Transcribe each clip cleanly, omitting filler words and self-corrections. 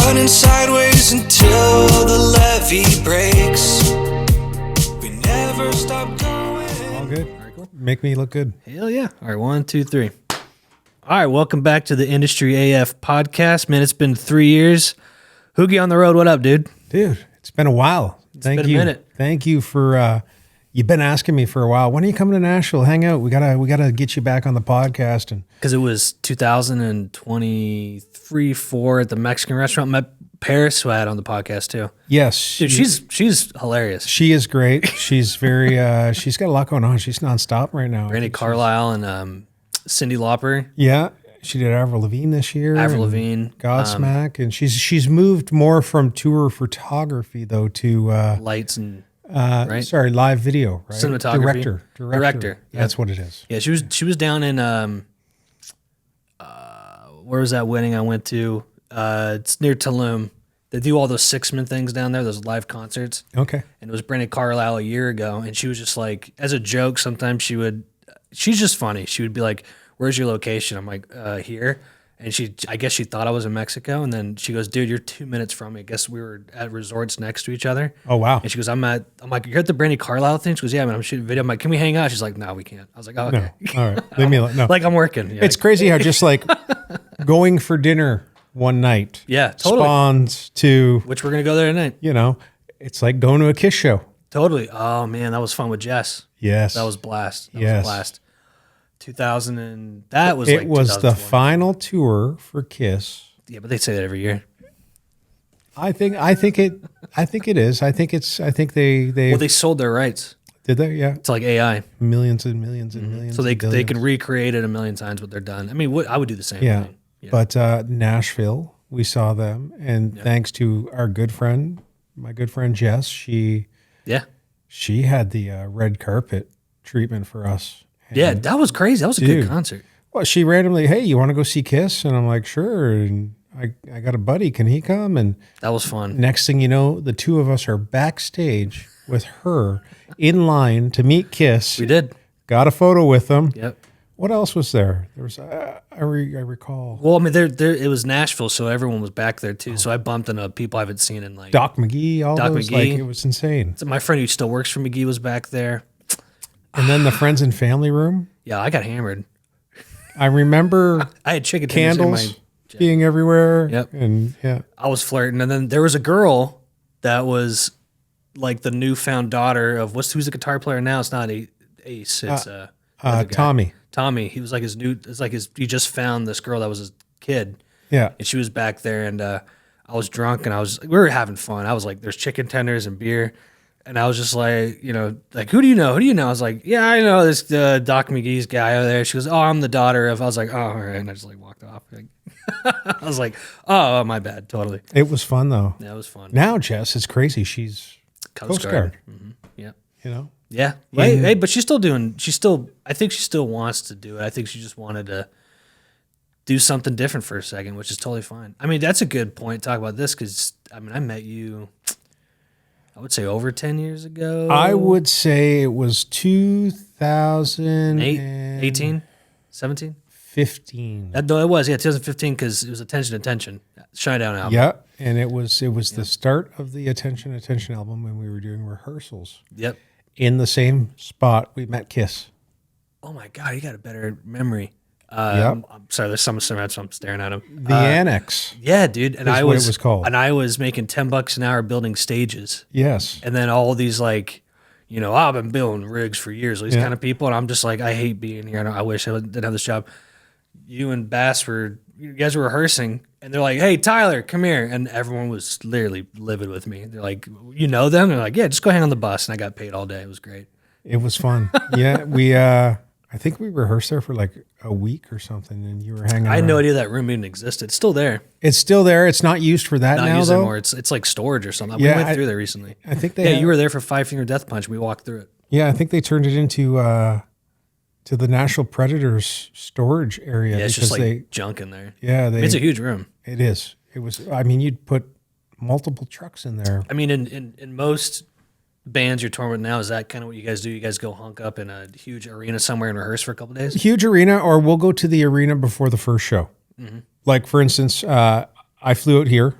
running sideways until the levee breaks. We never stop going. All good. All right, cool. Make me look good. Hell yeah. All right, 1, 2, 3. All right, welcome back to the Industry AF podcast. Man, it's been 3 years. Hoogie on the road, what up, dude? Dude, it's been a while. Been a minute. Thank you for you've been asking me for a while. When are you coming to Nashville? Hang out. We gotta get you back on the podcast. And because it was 2023, 4 at the Mexican restaurant. Met Paris, who I had on the podcast too. Yes. Dude, she's hilarious. She is great. She's very she's got a lot going on. She's nonstop right now. Brandy Carlisle and Cyndi Lauper. Yeah. She did Avril Lavigne this year. Avril Lavigne. Godsmack. And she's moved more from tour photography though to lights and right? Sorry, live video, right? Cinematography. Director. Yep. That's what it is. Yeah, she was down in where was that wedding I went to? It's near Tulum. They do all those Six-Man things down there, those live concerts. Okay. And it was Brandy Carlisle a year ago, and she was just like, as a joke, sometimes she's just funny. She would be like, "Where's your location?" I'm like, "Here." And I guess she thought I was in Mexico, and then she goes, "Dude, you're 2 minutes from me." I guess we were at resorts next to each other. Oh wow! And she goes, I'm like, "You're at the Brandy Carlisle thing?" She goes, "Yeah, man, I'm shooting a video." I'm like, "Can we hang out?" She's like, "No, we can't." I was like, "Oh, okay." No. All right, leave me alone. No, Like I'm working. Yeah. it's crazy how just like going for dinner one night, Yeah, totally. spawns to Which we're gonna go there tonight. it's like going to a Kiss show. Totally. Oh man, that was fun with Jess. Yes, That was blast. That Yes. was blast. 2000 and that was it like was the 2020. final tour for Kiss. Yeah, but they say that every year. I think it is. I think they Well, they sold their rights did that. Yeah, to like AI, millions and millions and millions. so they and can billions. recreate it a million times, but they're done. I mean, I would do the same Yeah. thing. Yeah. But Nashville, we saw them, and thanks to our my good friend Jess, she had the red carpet treatment for us. And, Yeah, that was crazy. That was a Dude. good concert. well, she randomly, "Hey, you want to go see Kiss?" And I'm like, "Sure." And I got a buddy. Can he come? And That was fun. next thing you know, the two of us are backstage with her in line to meet Kiss. We did. Got a photo with them. Yep. What else was there? There was I recall Well, I mean, it was Nashville, so everyone was back there too. So I bumped into people I haven't seen in like. Doc McGee. All Doc those, McGee. like it was insane. So my friend who still works for McGee was back there. And then the friends and family room. Yeah, I got hammered. I remember I had chicken tenders in candles my. being everywhere. Yep. And yeah. I was flirting, and then there was a girl that was like the newfound daughter of who's the guitar player now? It's not Ace. It's another guy. Tommy. Tommy. He was like he just found this girl that was his kid, Yeah. and she was back there, and I was drunk, and we were having fun. I was like, there's chicken tenders and beer. And I was just like, like, who do you know? Who do you know? I was like, yeah, I know this Doc McGee's guy over there. She goes, oh, I'm the daughter of. I was like, oh, all right. And I just like walked off. I was like, oh, my bad. Totally. It was fun though. Yeah, it was fun. Now Jess is crazy. She's Coast Guard. Mm-hmm. Yeah. Yeah. Yeah. Hey, but I think she still wants to do it. I think she just wanted to do something different for a second, which is totally fine. I mean, that's a good point to talk about this because, I mean, I met you, I would say over 10 years ago. I would say it was 2018, 18, 17? 15. No, it was, 2015 because it was Attention, Shinedown album. Yeah. And it was the start of the Attention album when we were doing rehearsals. Yep. In the same spot we met Kiss. Oh my God, you got a better memory. Yep. I'm sorry, there's some so I'm staring at him. The Annex. Yeah, dude. And That's what it was called. And I was making $10 an hour building stages. Yes. And then all these like, I've been building rigs for years, these kind of people. And I'm just like, I hate being here. I wish I didn't have this job. You and Bass you guys were rehearsing and they're like, hey, Tyler, come here. And everyone was literally livid with me. They're like, you know them? They're like, yeah, just go hang on the bus. And I got paid all day. It was great. It was fun. Yeah. I think we rehearsed there for like a week or something and you were hanging I had around. no idea that room even existed. It's still there. It's still there. It's not used for that Not now used though. anymore. It's like storage or something. Yeah, we went through there recently. I think they you were there for Five Finger Death Punch. We walked through it. Yeah, I think they turned it into to the National Predators storage area. Yeah, it's just like they, junk in there. Yeah, It's a huge room. It is. It was. I mean, you'd put multiple trucks in there. I mean, in most bands you're touring with now, is that kind of what you guys do? You guys go hunk up in a huge arena somewhere and rehearse for a couple of days? Huge arena, or we'll go to the arena before the first show. Mm-hmm. Like for instance, I flew out here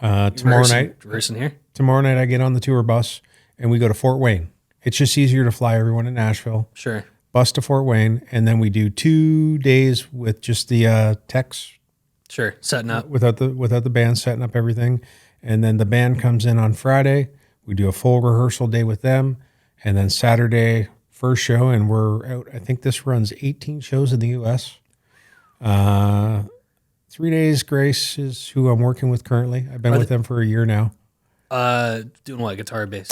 Tomorrow night. Rehearsing here? Tomorrow night I get on the tour bus and we go to Fort Wayne. It's just easier to fly everyone to Nashville. Sure. Bus to Fort Wayne, and then we do 2 days with just the techs. Sure. Setting up. Without the band, setting up everything. And then the band comes in on Friday. We do a full rehearsal day with them. And then Saturday, first show, and we're out. I think this runs 18 shows in the U.S. 3 Days Grace is who I'm working with currently. I've been with them for a year now. Doing what? Guitar, bass?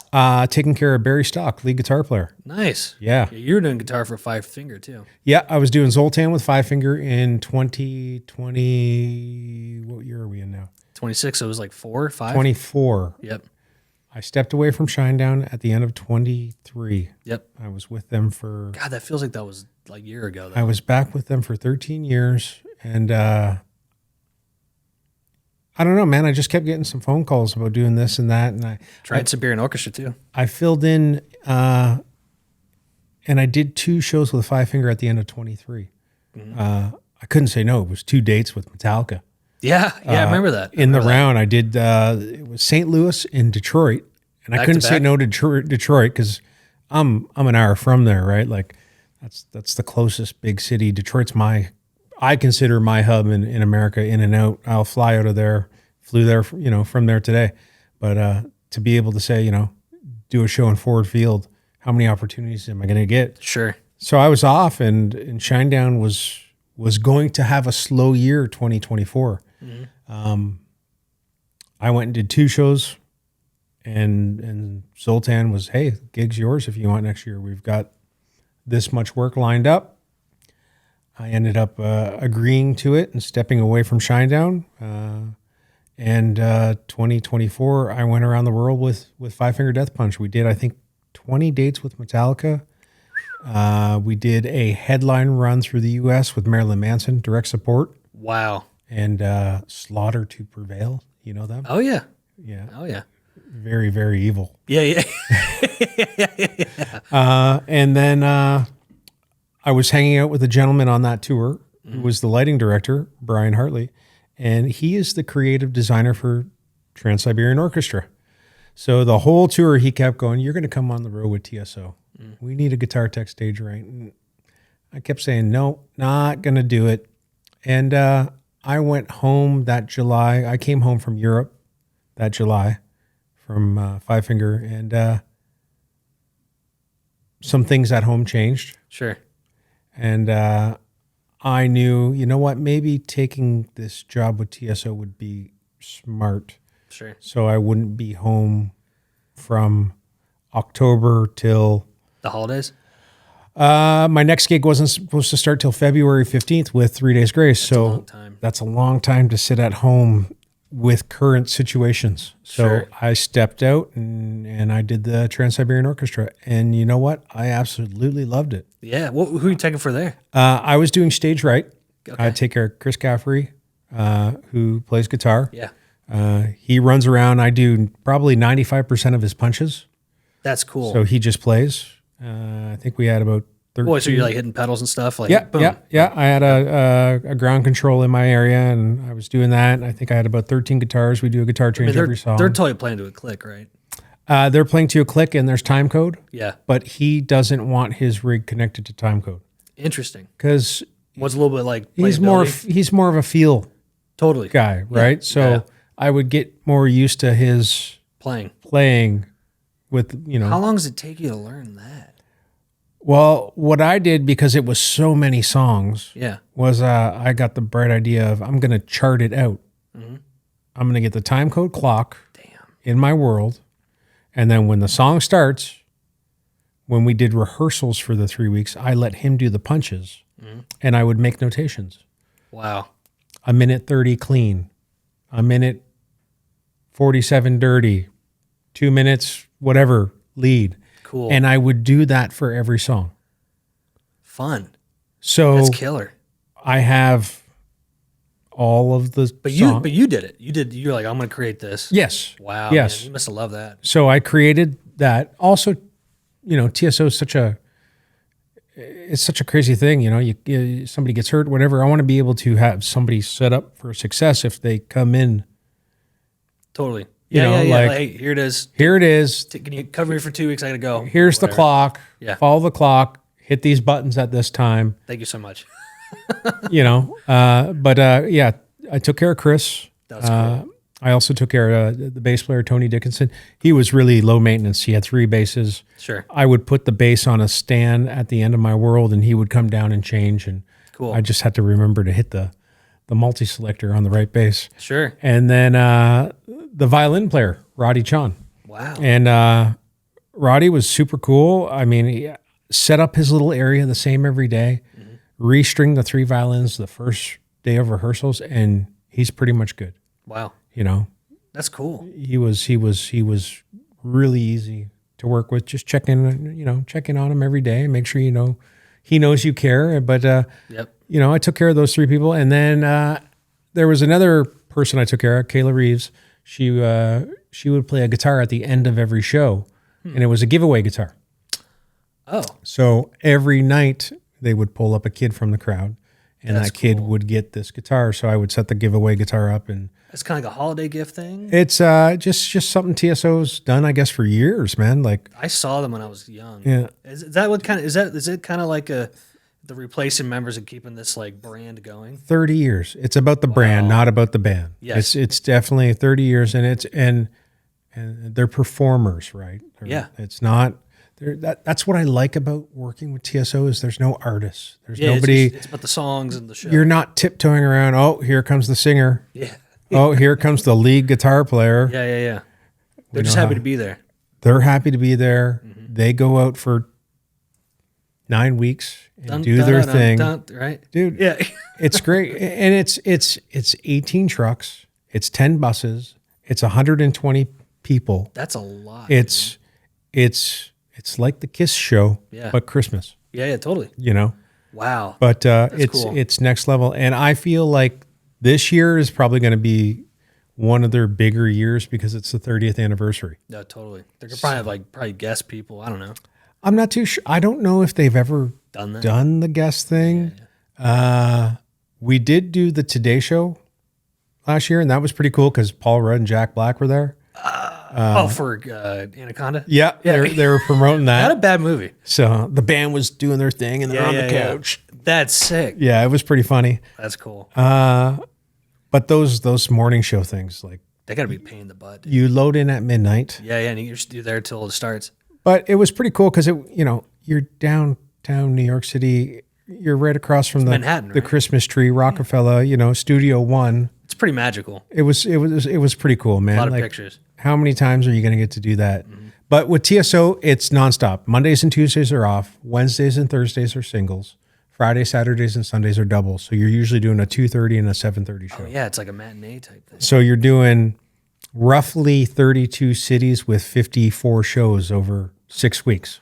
Taking care of Barry Stock, lead guitar player. Nice. Yeah. You were doing guitar for Five Finger, too. Yeah, I was doing Zoltan with Five Finger in 2020. What year are we in now? 26, so it was like 4 or 5? 24. Yep. I stepped away from Shinedown at the end of 23. Yep. I was with them for... God, that feels like that was like a year ago, though. I was back with them for 13 years, and I don't know, man. I just kept getting some phone calls about doing this and that, and I Trans-Siberian Orchestra, too. I filled in, and I did 2 shows with Five Finger at the end of 23. I couldn't say no. It was 2 dates with Metallica. Yeah, I remember that. In the round, I did, it was St. Louis and Detroit, and I couldn't say no to Detroit because I'm an hour from there, right? Like, that's the closest big city. Detroit's I consider my hub in America, in and out. I'll fly out of there, flew there, from there today. But to be able to say, do a show in Ford Field, how many opportunities am I going to get? Sure. So I was off, and Shinedown was going to have a slow year, 2024. I went and did 2 shows, and Zoltan was, hey, gig's yours if you want next year. We've got this much work lined up. I ended up agreeing to it and stepping away from Shinedown. And 2024, I went around the world with Five Finger Death Punch. We did, I think, 20 dates with Metallica. We did a headline run through the U.S. with Marilyn Manson, direct support. Wow. And Slaughter to Prevail. You know them? Oh, yeah. Yeah. Oh, yeah. Very, very evil. Yeah. And then I was hanging out with a gentleman on that tour who was the lighting director, Brian Hartley, and he is the creative designer for Trans-Siberian Orchestra. So the whole tour, he kept going, you're going to come on the road with TSO. We need a guitar tech stage right. And I kept saying, no, not going to do it. And I went home that July. I came home from Europe that July from Five Finger, and some things at home changed. Sure. And I knew, you know what, maybe taking this job with TSO would be smart. Sure. So I wouldn't be home from October till... The holidays? My next gig wasn't supposed to start till February 15th with 3 Days Grace. That's a long time. That's a long time to sit at home with current situations. So Sure. I stepped out and I did the Trans-Siberian Orchestra. And you know what? I absolutely loved it. Yeah. Who are you taking for there? I was doing stage right. Okay. I take care of Chris Caffrey, who plays guitar. Yeah. He runs around. I do probably 95% of his punches. That's cool. So he just plays. I think we had about 13. Boy, so you're like hitting pedals and stuff? Like, Yeah, boom. yeah. I had a ground control in my area, and I was doing that. And I think I had about 13 guitars. We do a guitar change every song. They're totally playing to a click, right? They're playing to a click, and there's time code. Yeah. But he doesn't want his rig connected to time code Interesting. because What's a little bit like he's playability? more of a feel Totally guy, right? Yeah. So Yeah. I would get more used to his playing with, How long does it take you to learn that? Well, what I did, because it was so many songs, was I got the bright idea of I'm going to chart it out. I'm going to get the time code clock in my world. And then when the song starts, when we did rehearsals for the 3 weeks, I let him do the punches and I would make notations. Wow. A minute 30 clean, a minute 47 dirty, 2 minutes, whatever, lead. Cool. And I would do that for every song. Fun. So That's killer. I have all of the But you did it. You're like, I'm going to create this. Yes. Wow. Yes. Man, you must have loved that. So I created that. Also, TSO is such a crazy thing. You somebody gets hurt, whatever. I want to be able to have somebody set up for success if they come in Totally. You know, yeah. like, Hey, here it is. Here it is. Can you cover me for 2 weeks? I gotta go. Here's the Whatever. clock. Yeah. Follow the clock. Hit these buttons at this time. Thank you so much. You know, yeah, I took care of Chris. That's cool. I also took care of the bass player, Tony Dickinson. He was really low maintenance. He had 3 basses. Sure. I would put the bass on a stand at the end of my world, and he would come down and change. And Cool. I just had to remember to hit the multi-selector on the right bass. Sure. And then the violin player, Roddy Chan. Wow. And Roddy was super cool. I mean, he set up his little area the same every day, restring the 3 violins the first day of rehearsals, and he's pretty much good. Wow. You know, That's cool. he was really easy to work with. Just checking on him every day, make sure he knows you care. But Yep. I took care of those 3 people, and then there was another person I took care of, Kayla Reeves. She would play a guitar at the end of every show, and it was a giveaway guitar. Oh, So every night they would pull up a kid from the crowd, and That's that kid cool. would get this guitar. So I would set the giveaway guitar up, and it's kind of like a holiday gift thing. it's just something TSO's done, I guess, for years, man. Like, I saw them when I was young. yeah, Is that what kind of is it kind of like the replacing members and keeping this like brand going? 30 years. It's about the brand, not about the band. Yes. It's definitely 30 years, and they're performers, right? Yeah. It's not. That's what I like about working with TSO is there's no artists. There's Yeah, nobody. It's about the songs and the show. You're not tiptoeing around. Oh, here comes the singer. Yeah. Oh, here comes the lead guitar player. Yeah. They're just happy to be there. They're happy to be there. Mm-hmm. They go out for 9 weeks and do their thing. Right? Dude, Yeah. it's great. And it's 18 trucks. It's 10 buses. It's 120 people. That's a lot. It's like the Kiss show, Yeah. but Christmas, Yeah, totally. Wow. But cool. it's next level. And I feel like this year is probably going to be one of their bigger years because it's the 30th anniversary. No, totally. They're gonna probably have probably guest people. I don't know. I'm not too sure. I don't know if they've ever Done that? done the guest thing. We did do the Today Show last year, and that was pretty cool because Paul Rudd and Jack Black were there. For Anaconda. Yeah, they were promoting Not a that. bad movie. So the band was doing their thing, and they're on the Yeah. couch. That's sick. Yeah, it was pretty funny. That's cool. But those morning show things, like They gotta be a pain in the butt. Dude. you load in at midnight. Yeah, and you're there till it starts. But it was pretty cool because you're downtown New York City. You're right across from the Manhattan, the right? Christmas tree, Rockefeller. Studio One. It's pretty magical. It was pretty cool, man. A lot of Like, pictures. how many times are you going to get to do that? But with TSO, it's nonstop. Mondays and Tuesdays are off. Wednesdays and Thursdays are singles. Fridays, Saturdays, and Sundays are doubles. So you're usually doing a 2:30 and a 7:30 show. Oh, yeah, it's like a matinee type thing. So you're doing roughly 32 cities with 54 shows over 6 weeks.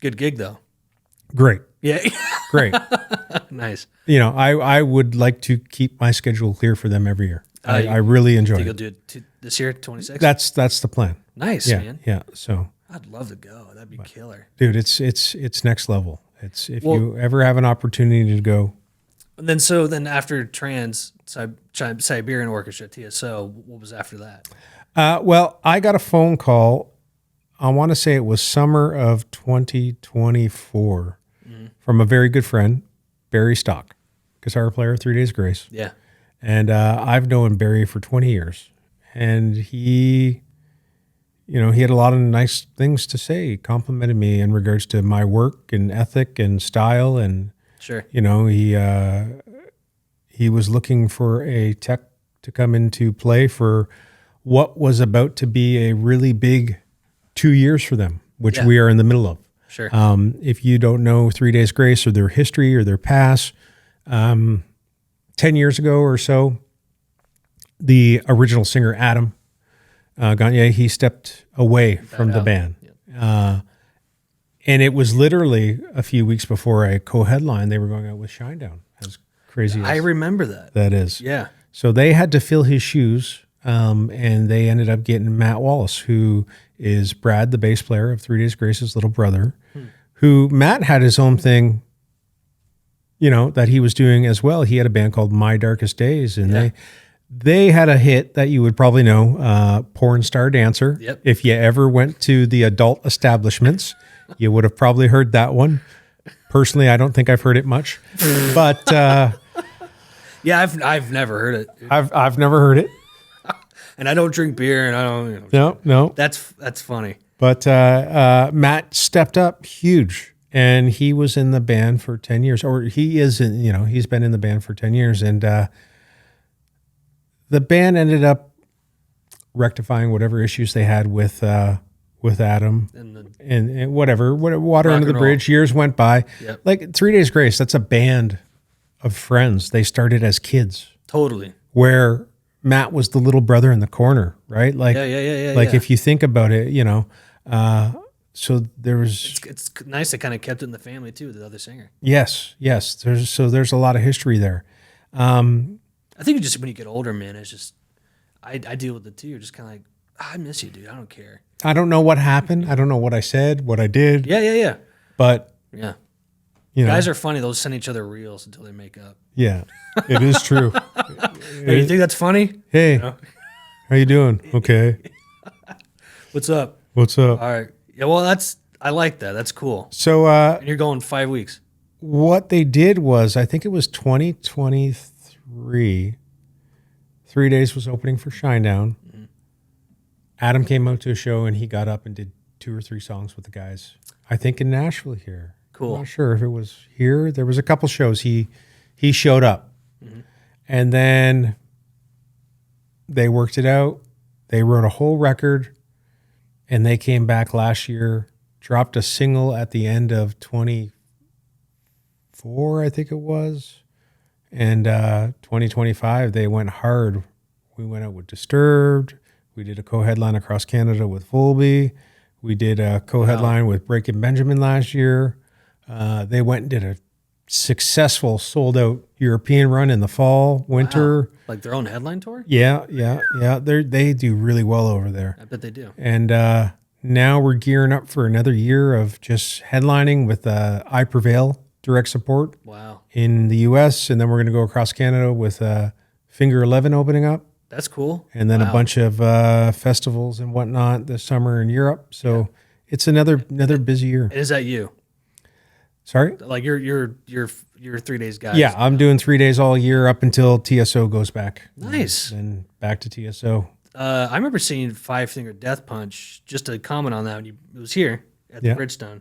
Good gig though. Great. Yeah. Great. Nice. I would like to keep my schedule clear for them every year. I really enjoy Think you'll it. do it this year, 26? That's the plan. Nice, Yeah. man. Yeah. So, I'd love to go. That'd be killer. dude, it's next level. It's if Well- you ever have an opportunity to go. And then after Trans-Siberian Orchestra, TSO, what was after that? Well, I got a phone call. I want to say it was summer of 2024 from a very good friend, Barry Stock, guitar player, 3 Days Grace. Yeah. And I've known Barry for 20 years. And he had a lot of nice things to say. He complimented me in regards to my work and ethic and style. And, Sure. he was looking for a tech to come into play for what was about to be a really big 2 years for them, which Yeah. we are in the middle of. Sure. If you don't know 3 Days Grace or their history or their past, 10 years ago or so, the original singer, Adam Gagne, he stepped away from the out. band. And it was literally a few weeks before a co-headline, they were going out with Shinedown, as crazy I as remember that. that is. Yeah. So they had to fill his shoes, and they ended up getting Matt Wallace, who is Brad, the bass player of 3 Days Grace's little brother, who Matt had his own thing, that he was doing as well. He had a band called My Darkest Days, and They had a hit that you would probably know, Porn Star Dancer. Yep. If you ever went to the adult establishments, you would have probably heard that one. Personally, I don't think I've heard it much, but Yeah, I've never heard it. I've never heard it. And I don't drink beer, and I don't. No. That's funny. But Matt stepped up huge, and he was in the band for 10 years, or he is in, he's been in the band for 10 years, and the band ended up rectifying whatever issues they had with Adam and whatever water under the bridge. Years went by. Yep. Like 3 Days Grace, that's a band of friends. They started as kids. Totally. Where Matt was the little brother in the corner, right? Like, Yeah. Like if you think about it, so there was. It's nice they kind of kept it in the family too, the other singer. Yes. There's a lot of history there. I think just when you get older, man, it's just I deal with it too. You're just kind of like, I miss you, dude. I don't care. I don't know what happened. I don't know what I said, what I did. Yeah. But yeah, you know, guys are funny. They'll send each other reels until they make up. Yeah, it is true. Hey, you think that's funny? Hey, how you doing? Okay. What's up? What's up? All right. Yeah. Well, I like that. That's cool. So, And you're going 5 weeks. what they did was, I think it was 2023. 3 Days was opening for Shinedown. Mm-hmm. Adam came out to a show and he got up and did 2 or 3 songs with the guys. I think in Nashville here. Cool. I'm not sure if it was here. There was a couple shows. He showed up, and then they worked it out. They wrote a whole record, and they came back last year, dropped a single at the end of 24, I think it was. And 2025, they went hard. We went out with Disturbed. We did a co-headline across Canada with Volby. We did a co-headline with Breaking Benjamin last year. They went and did a successful sold-out European run in the fall, winter. Wow. Like their own headline tour? Yeah. They do really well over there. I bet they do. And now we're gearing up for another year of just headlining with I Prevail direct support. Wow. In the U.S., and then we're going to go across Canada with Finger 11 opening up. That's cool. And then a bunch of festivals and whatnot this summer in Europe. So it's another busy year. And is that you? Sorry? Like you're 3 days guys. Yeah, I'm doing 3 days all year up until TSO goes back. Nice. And back to TSO. I remember seeing Five Finger Death Punch. Just to comment on that, when it was here at the Bridgestone.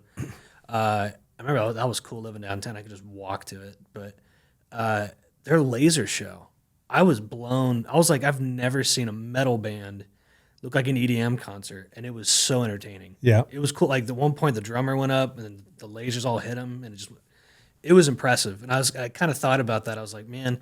I remember that was cool living downtown. I could just walk to it. But their laser show, I was blown. I was like, I've never seen a metal band look like an EDM concert, and it was so entertaining. Yeah. It was cool. Like at one point, the drummer went up, and then the lasers all hit him, and it was impressive. And I kind of thought about that. I was like, man,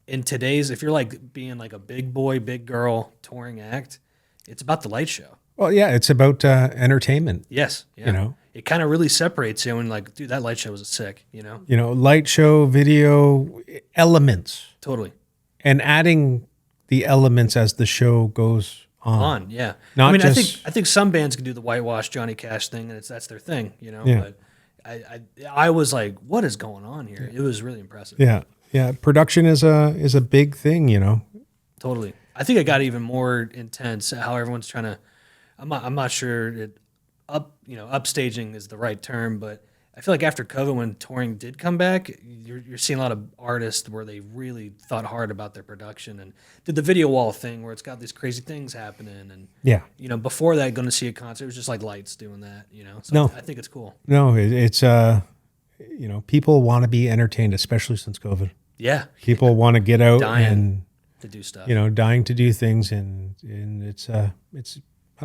in today's, if you're like being like a big boy, big girl touring act, it's about the light show. Well, yeah, it's about entertainment. Yes. Yeah. You know? It kind of really separates you and like, dude, that light show was sick, you know? You know, light show, video, elements. Totally. And adding the elements as the show goes on. Yeah. Not I just, think some bands can do the whitewash Johnny Cash thing, and that's their thing, you know? Yeah. But I was like, what is going on here? It was really impressive. Yeah. Production is a big thing, you know? Totally. I think it got even more intense how everyone's trying to, I'm not sure upstaging is the right term, but I feel like after COVID, when touring did come back, you're seeing a lot of artists where they really thought hard about their production and did the video wall thing where it's got these crazy things happening. And before that, going to see a concert, it was just like lights doing that, you know? So I think it's cool. No, it's people want to be entertained, especially since COVID. Yeah. People want to get out dying to do stuff. Dying to do things, and it's I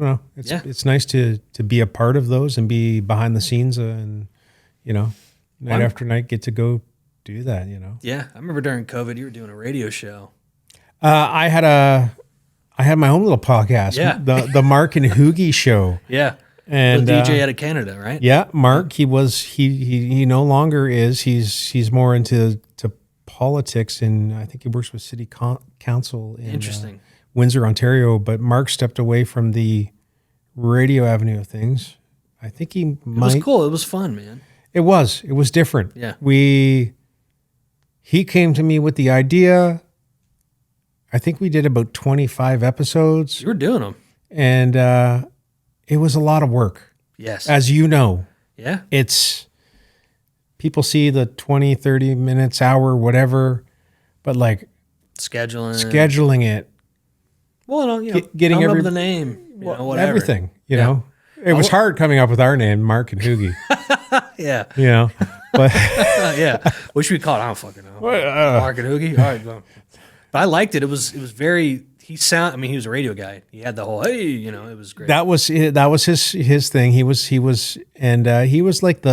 don't know. It's nice to be a part of those and be behind the scenes and night after night get to go do that. Yeah, I remember during COVID you were doing a radio show. I had my own little podcast. Yeah. the Mark and Hoogie show. Yeah. And the DJ out of Canada, right? Yeah, Mark. He no longer is. He's more into politics, and I think he works with city council in Interesting. Windsor, Ontario. But Mark stepped away from the radio avenue of things. I think It was cool. It was fun, man. It was different. Yeah. He came to me with the idea. I think we did about 25 episodes, You were doing them. and it was a lot of work. Yes. As you know, Yeah. it's people see the 20, 30 minutes, hour, whatever, but like scheduling it, Well, no, you know, getting coming up every- with the name, you know, whatever. everything, you know. It was hard coming up with our name, Mark and Hoogie, Yeah. you know, but Yeah. What should we call it? I don't fucking know. Mark and Hoogie? All right. Well. But I liked it. It was very, he was a radio guy. He had the whole, hey, you know, it was great. that was his thing. He was like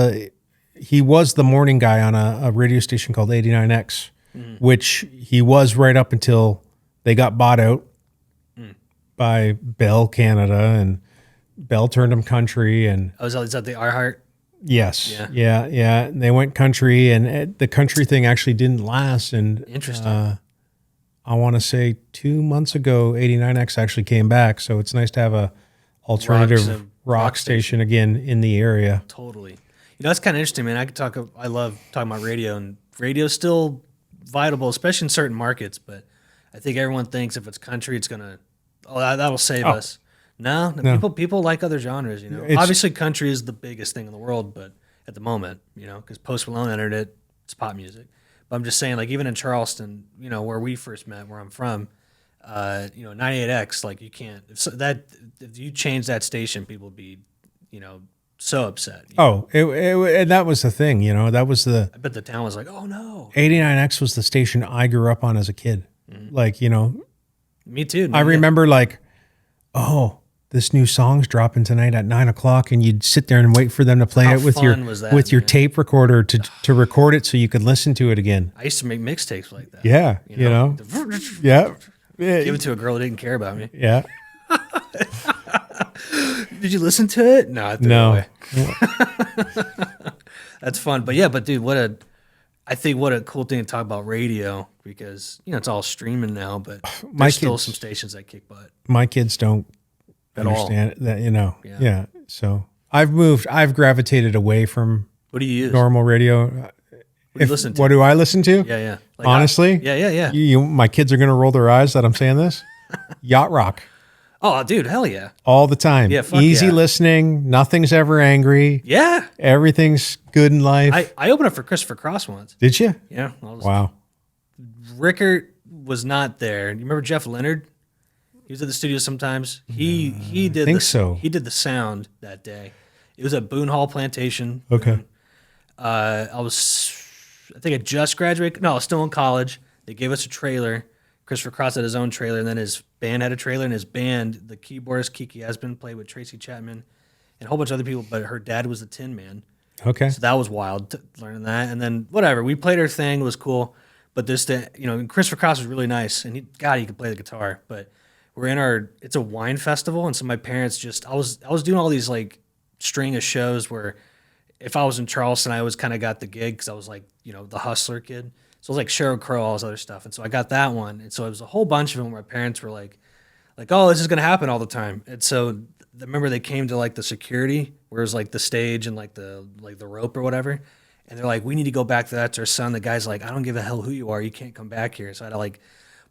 he was the morning guy on a radio station called 89X, which he was right up until they got bought out by Bell Canada, and Bell turned them country, and Is that the iHeart? yes, Yeah. yeah. They went country, and the country thing actually didn't last. And Interesting. I want to say 2 months ago, 89X actually came back. So it's nice to have a alternative rock station again in the area. Totally. You know, that's kind of interesting, man. I love talking about radio, and radio's still viable, especially in certain markets. But I think everyone thinks if it's country, it's gonna, that'll save us. No. People like other genres. You know, obviously country is the biggest thing in the world, but at the moment, you know, because Post Malone entered it, it's pop music. But I'm just saying, like even in Charleston, you know, where we first met, where I'm from, you know, 98X, like you can't if you change that station, people would be, you know, so upset. And that was the thing, you know, that was I bet the town was like, oh no. 89X was the station I grew up on as a kid. Like, you know, Me too. I remember like, oh, this new song's dropping tonight at 9:00, and you'd sit there and wait for them to play How it with fun was that, your man? tape recorder to record it so you could listen to it again. I used to make mixtapes like that. Yeah, you know. Yeah. Give it to a girl who didn't care about me. Yeah. Did you listen to it? No, I threw it No. away. That's fun. But yeah, dude, I think what a cool thing to talk about radio, because, you know, it's all streaming now, but there's still some stations that kick butt. My kids don't At all. understand that, you know. Yeah. Yeah. So I've gravitated away from What do you use? normal radio. What do you listen to? What do I listen to? Yeah. Like Honestly? Yeah. My kids are going to roll their eyes that I'm saying this. Yacht rock. Oh, dude, hell yeah. All the time. Yeah, fuck Easy yeah. listening. Nothing's ever angry. Yeah. Everything's good in life. I opened up for Christopher Cross once. Did you? Yeah. Wow. Rickert was not there. You remember Jeff Leonard? He was at the studio sometimes. He did think so. He did the sound that day. It was at Boone Hall Plantation. Okay. Boone. I think I just graduated. No, I was still in college. They gave us a trailer. Christopher Cross had his own trailer, and then his band had a trailer. And his band, the keyboardist Kiki Esbin, played with Tracy Chapman and a whole bunch of other people. But her dad was the Tin Man. Okay. So that was wild, learning that. And then whatever, we played our thing, it was cool. But you know, Christopher Cross was really nice, and he could play the guitar. But we're in it's a wine festival, and so my parents I was doing all these like string of shows where if I was in Charleston, I always kind of got the gig because I was like, you know, the hustler kid. So it was like Sheryl Crow, all this other stuff, and so I got that one. And so it was a whole bunch of them where my parents were like, oh, this is gonna happen all the time. And so I remember they came to like the security, where it was like the stage and like the rope or whatever. And they're like, we need to go back to that. To our son. The guy's like, I don't give a hell who you are. You can't come back here. So I had to like,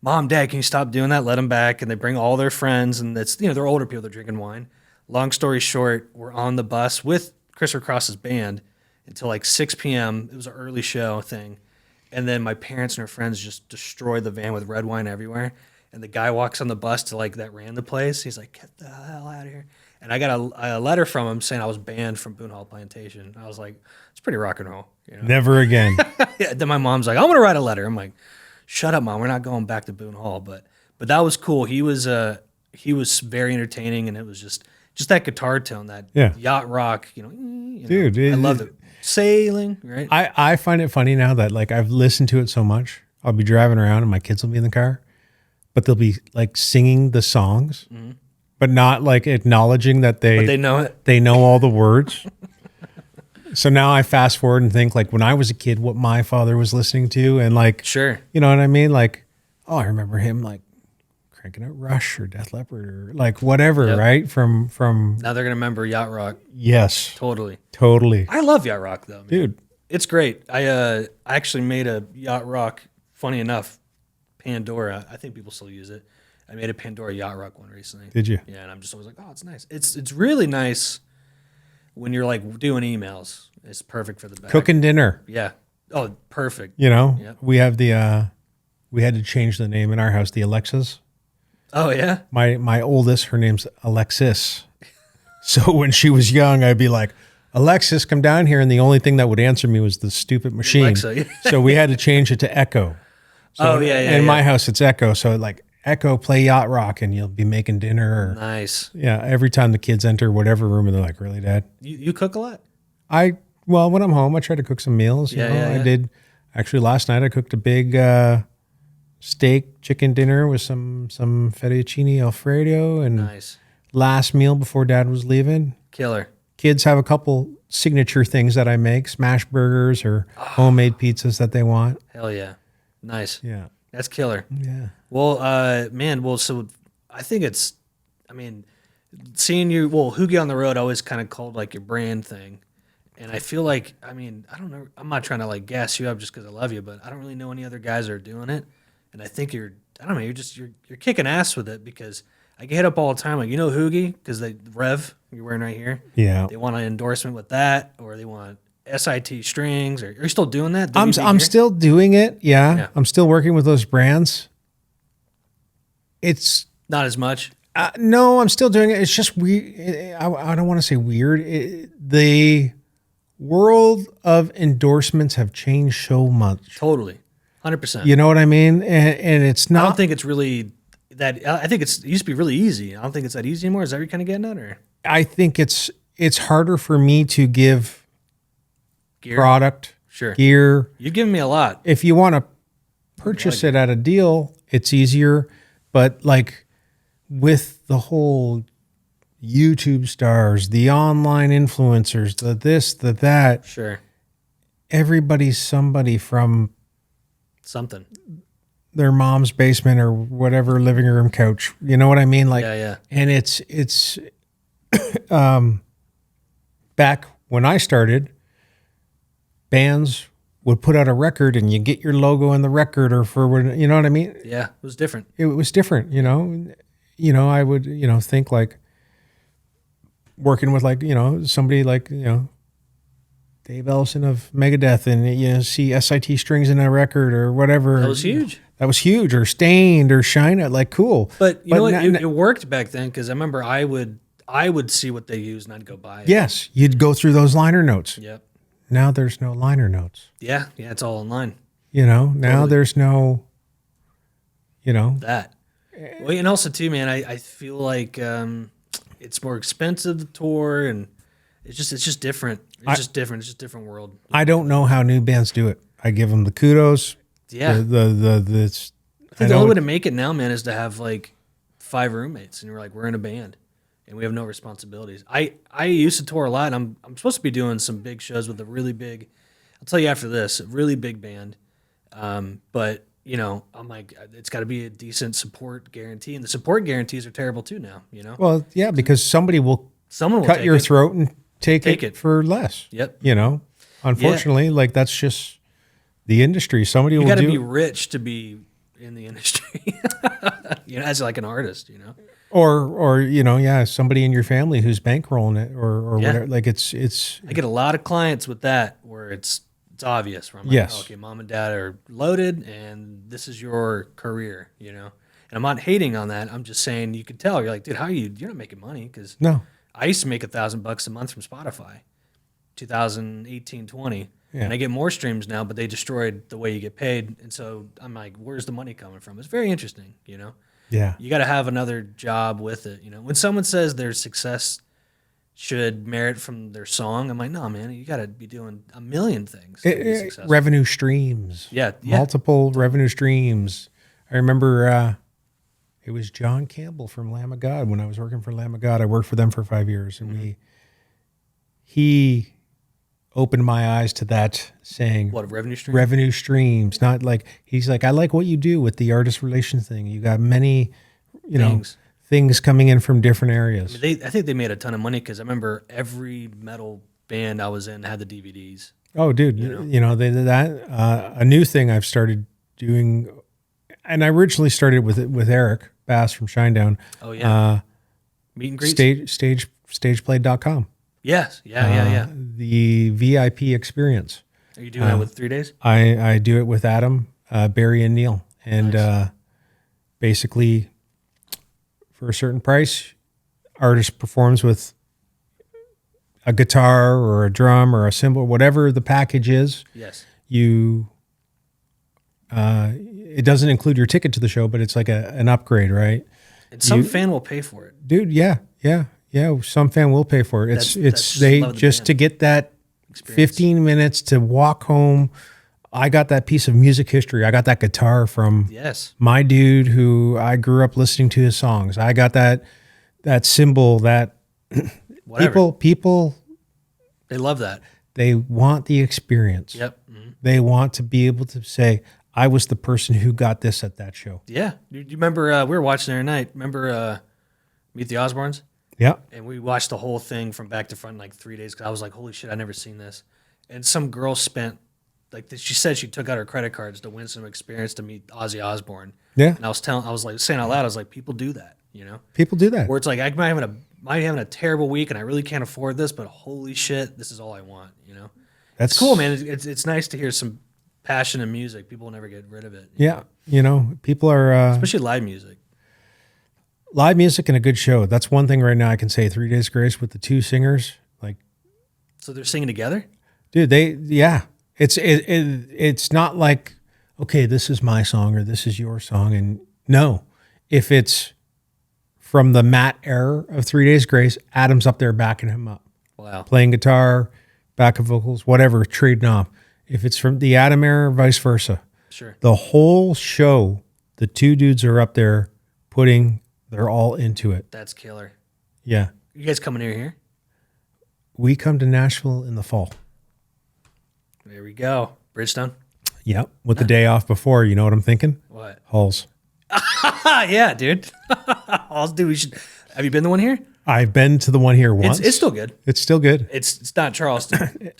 Mom, Dad, can you stop doing that? Let them back. And they bring all their friends. And it's, you know, they're older people. They're drinking wine. Long story short, we're on the bus with Christopher Cross's band until like 6 p.m. It was an early show thing. And then my parents and her friends just destroyed the van with red wine everywhere. And the guy walks on the bus to like that ran the place. He's like, get the hell out of here. And I got a letter from him saying I was banned from Boone Hall Plantation. I was like, it's pretty rock and roll. You know? Never again. Yeah, then my mom's like, I'm going to write a letter. I'm like, shut up, Mom. We're not going back to Boone Hall. But that was cool. He was very entertaining, and it was just that guitar tone, that yacht rock, you know. Dude, I loved it. Sailing, right? I find it funny now that like I've listened to it so much. I'll be driving around and my kids will be in the car, but they'll be like singing the songs, but not like acknowledging that But they know it. They know all the words. So now I fast forward and think like when I was a kid, what my father was listening to, and like, Sure. you know what I mean? Like, oh, I remember him like cranking out Rush or Def Leppard or like whatever, Yep. right? From Now they're going to remember Yacht Rock. yes, Totally. totally, I love Yacht Rock, though, man. dude. It's great. I actually made a Yacht Rock, funny enough, Pandora. I think people still use it. I made a Pandora Yacht Rock one recently. Did you? Yeah, and I'm just always like, oh, it's nice. It's really nice when you're like doing emails. It's perfect for the back. Cooking dinner. Yeah. Oh, perfect. You know, Yep. we have we had to change the name in our house, the Alexas. Oh yeah. My oldest, her name's Alexis. So when she was young, I'd be like, Alexis, come down here. And the only thing that would answer me was the stupid machine. Alexa. So we had to change it to Echo. So in my house, it's Echo. So like, Echo, play Yacht Rock, and you'll be making dinner. Or, Nice. yeah, every time the kids enter whatever room, and they're like, really, Dad? You cook a lot? Well, when I'm home, I try to cook some meals. You know? I did. Actually, last night I cooked a big steak chicken dinner with some fettuccine Alfredo. And Nice. last meal before Dad was leaving. Killer. Kids have a couple signature things that I make, smash burgers or homemade pizzas that they want. Hell yeah. Nice. Yeah. That's killer. Yeah. Well, so I think seeing you, Hoogie on the road always kind of called like your brand thing. And I feel like, I don't know, I'm not trying to like gas you up just because I love you, but I don't really know any other guys that are doing it. And I think you're kicking ass with it because I get hit up all the time. Like, you know, Hoogie, because the Rev you're wearing right here. Yeah. They want an endorsement with that, or they want SIT strings, or are you still doing that? I'm still doing it. Yeah. I'm still working with those brands. It's not as much. No, I'm still doing it. It's just weird. I don't want to say weird. The world of endorsements have changed so much. Totally. 100%. You know what I mean? And it's not. I don't think it's really that. I think it used to be really easy. I don't think it's that easy anymore. Is that what you're kind of getting at? Or I think it's harder for me to give gear? Product, Sure. gear. You've given me a lot. If you want to purchase it at a deal, it's easier. But like with the whole YouTube stars, the online influencers, the this, the that. Sure. Everybody's somebody from something. Their mom's basement or whatever living room couch. You know what I mean? Like, yeah. And it's back when I started, bands would put out a record and you get your logo in the record or you know what I mean? Yeah, it was different. It was different, you know. I would, think like working with like, somebody like, Dave Ellison of Megadeth and see SIT strings in a record or whatever. That was huge. That was huge. Or Stained or Shinedown, like cool. But you know what? It worked back then because I remember I would see what they used and I'd go buy it. Yes, you'd go through those liner notes. Yep. Now there's no liner notes. Yeah, it's all online. Now Totally. there's no, that. Well, and also too, man, I feel like it's more expensive to tour, and it's just different. It's just different. It's just a different world. I don't know how new bands do it. I give them the kudos. Yeah. I think the only way to make it now, man, is to have like 5 roommates, and you're like, we're in a band, and we have no responsibilities. I used to tour a lot. I'm supposed to be doing some big shows with a really big. I'll tell you after this, a really big band. But I'm like, it's got to be a decent support guarantee, and the support guarantees are terrible too now. Well, yeah, because someone will cut your throat and take it for less. Yep. Unfortunately, like that's just the industry. Somebody will. You got to be rich to be in the industry. As like an artist. Or somebody in your family who's bankrolling it or whatever. Like it's. I get a lot of clients with that where it's obvious. Where I'm like, yes. Okay, mom and dad are loaded, and this is your career. And I'm not hating on that. I'm just saying you can tell. You're like, dude, you're not making money because no. I used to make $1,000 a month from Spotify, 2018, 20. Yeah. And I get more streams now, but they destroyed the way you get paid. And so I'm like, where's the money coming from? It's very interesting, Yeah. You got to have another job with it. When someone says their success should merit from their song, I'm like, no, man, you got to be doing a million things. To be successful. Revenue streams. Yeah. Multiple revenue streams. I remember it was John Campbell from Lamb of God. When I was working for Lamb of God, I worked for them for 5 years, and he opened my eyes to that saying, what, revenue streams? Revenue streams. Not like, he's like, I like what you do with the artist relations thing. You got many, things coming in from different areas. I think they made a ton of money because I remember every metal band I was in had the DVDs. Oh, dude, a new thing I've started doing and I originally started with Eric Bass from Shinedown. Oh yeah. Meet and greet. Stageplay.com. Yes. Yeah. The VIP experience. Are you doing it with 3 days? I do it with Adam, Barry, and Neil. And basically, for a certain price, artist performs with a guitar or a drum or a cymbal, whatever the package is. Yes. It doesn't include your ticket to the show, but it's like an upgrade, right? And some fan will pay for it. Dude, yeah. Some fan will pay for it. It's they just to get that experience. 15 minutes to walk home. I got that piece of music history. I got that guitar from my dude who I grew up listening to his songs. I got that cymbal that people they love that. They want the experience. Yep. Mm-hmm. They want to be able to say, I was the person who got this at that show. Yeah. Do you remember, we were watching the other night. Remember Meet the Osbournes? Yeah. And we watched the whole thing from back to front in like 3 days because I was like, holy shit, I've never seen this. And some girl spent, she said she took out her credit cards to win some experience to meet Ozzy Osbourne. Yeah. And I was like saying out loud, I was like, people do that, you know? People do that. Where it's like, I might be having a terrible week and I really can't afford this, but holy shit, this is all I want, you know? That's it's cool, man. It's nice to hear some passion in music. People will never get rid of it. Yeah. You know, people are... especially live music. Live music and a good show. That's one thing right now I can say. 3 Days Grace with the two singers. So they're singing together? Dude, it's not like, okay, this is my song or this is your song. And no, if it's from the Matt era of 3 Days Grace, Adam's up there backing him up. Wow. Playing guitar, backup vocals, whatever, trading off. If it's from the Adam era, vice versa. Sure. The whole show, the two dudes are up there they're all into it. That's killer. Yeah. You guys coming near here? We come to Nashville in the fall. There we go. Bridgestone? Yep. With the day off before, you know what I'm thinking? What? Halls. Yeah, dude. Halls, dude. Have you been to one here? I've been to the one here once. It's still good. It's still good. It's not Charleston.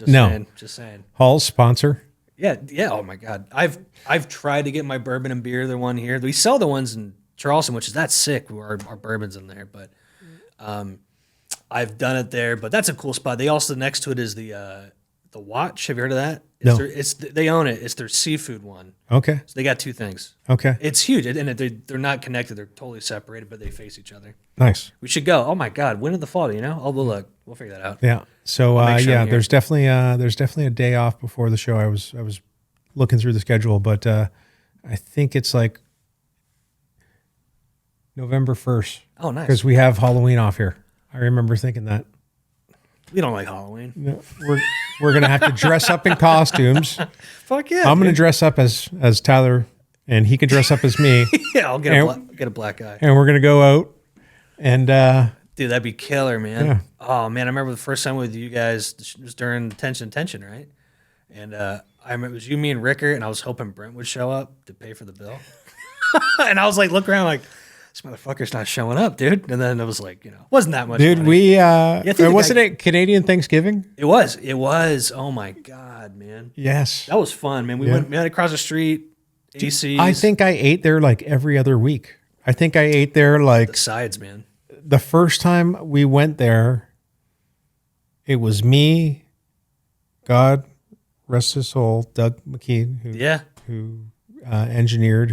Just saying. Halls sponsor. Yeah. Oh my God. I've tried to get my bourbon and beer. The one here. We sell the ones in Charleston, which is that's sick. Our bourbon's in there, but I've done it there. But that's a cool spot. They also next to it is the Watch. Have you heard of that? No. They own it. It's their seafood one. Okay. So they got two things. Okay. It's huge, and they're not connected. They're totally separated, but they face each other. Nice. We should go. Oh my God, when in the fall? You know? Oh, we'll look. We'll figure that out. Yeah. So sure there's definitely a day off before the show. I was looking through the schedule, but I think it's like November 1st. Oh, nice. Because we have Halloween off here. I remember thinking that. We don't like Halloween. No, we're gonna have to dress up in costumes. Fuck yeah! I'm gonna dress up as Tyler, and he can dress up as me. Yeah, I'll get a black eye. And we're gonna go out and dude, that'd be killer, man. Yeah. Oh man, I remember the first time with you guys it was during tension, right? And I remember it was you, me, and Ricker, and I was hoping Brent would show up to pay for the bill. And I was like, look around, like, this motherfucker's not showing up, dude. And then it was like, wasn't that much dude, money. Wasn't it Canadian Thanksgiving? It was. Oh my God, man. Yes. That was fun, man. We went across the street, ACs. I think I ate there like every other week. I think I ate there like... The sides, man. The first time we went there, it was me, God rest his soul, Doug McKean, who engineered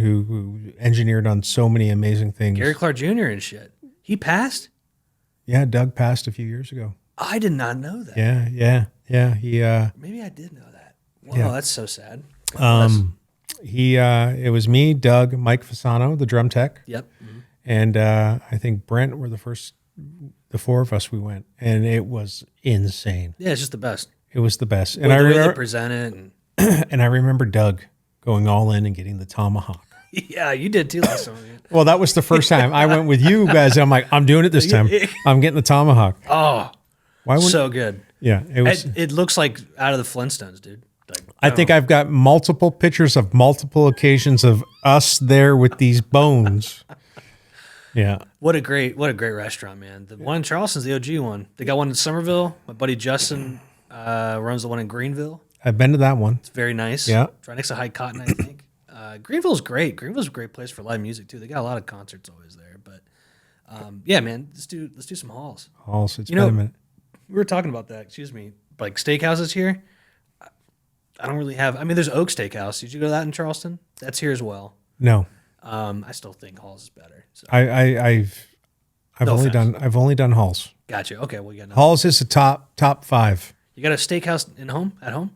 on so many amazing things. Gary Clark Jr. and shit. He passed? Yeah, Doug passed a few years ago. I did not know that. Yeah. He maybe I did know that. Wow, yeah. That's so sad. It was me, Doug, Mike Fasano, the drum tech. Yep. Mm-hmm. And I think Brent were the four of us we went, and it was insane. Yeah, it's just the best. It was the best. And I remember they present it and I remember Doug going all in and getting the tomahawk. Yeah, you did too last time. Well, that was the first time I went with you guys. And I'm like, I'm doing it this time. I'm getting the tomahawk. Oh, so good. Yeah, it looks like out of the Flintstones, dude. Like, I think I've got multiple pictures of multiple occasions of us there with these bones. Yeah. What a great restaurant, man. The one in Charleston's the OG one. They got one in Somerville. My buddy Justin runs the one in Greenville. I've been to that one. It's very nice. Yeah. It's right next to High Cotton, I think. Greenville's great. Greenville's a great place for live music too. They got a lot of concerts always there. But yeah, man, let's do some halls. Halls. It's been a minute. We were talking about that. Excuse me. Like steakhouses here. I don't really have. I mean, there's Oak Steakhouse. Did you go to that in Charleston? That's here as well. No. I still think Halls is better. So. I've only done Halls. Gotcha. Okay. Well, yeah. Halls is the top 5. You got a steakhouse at home?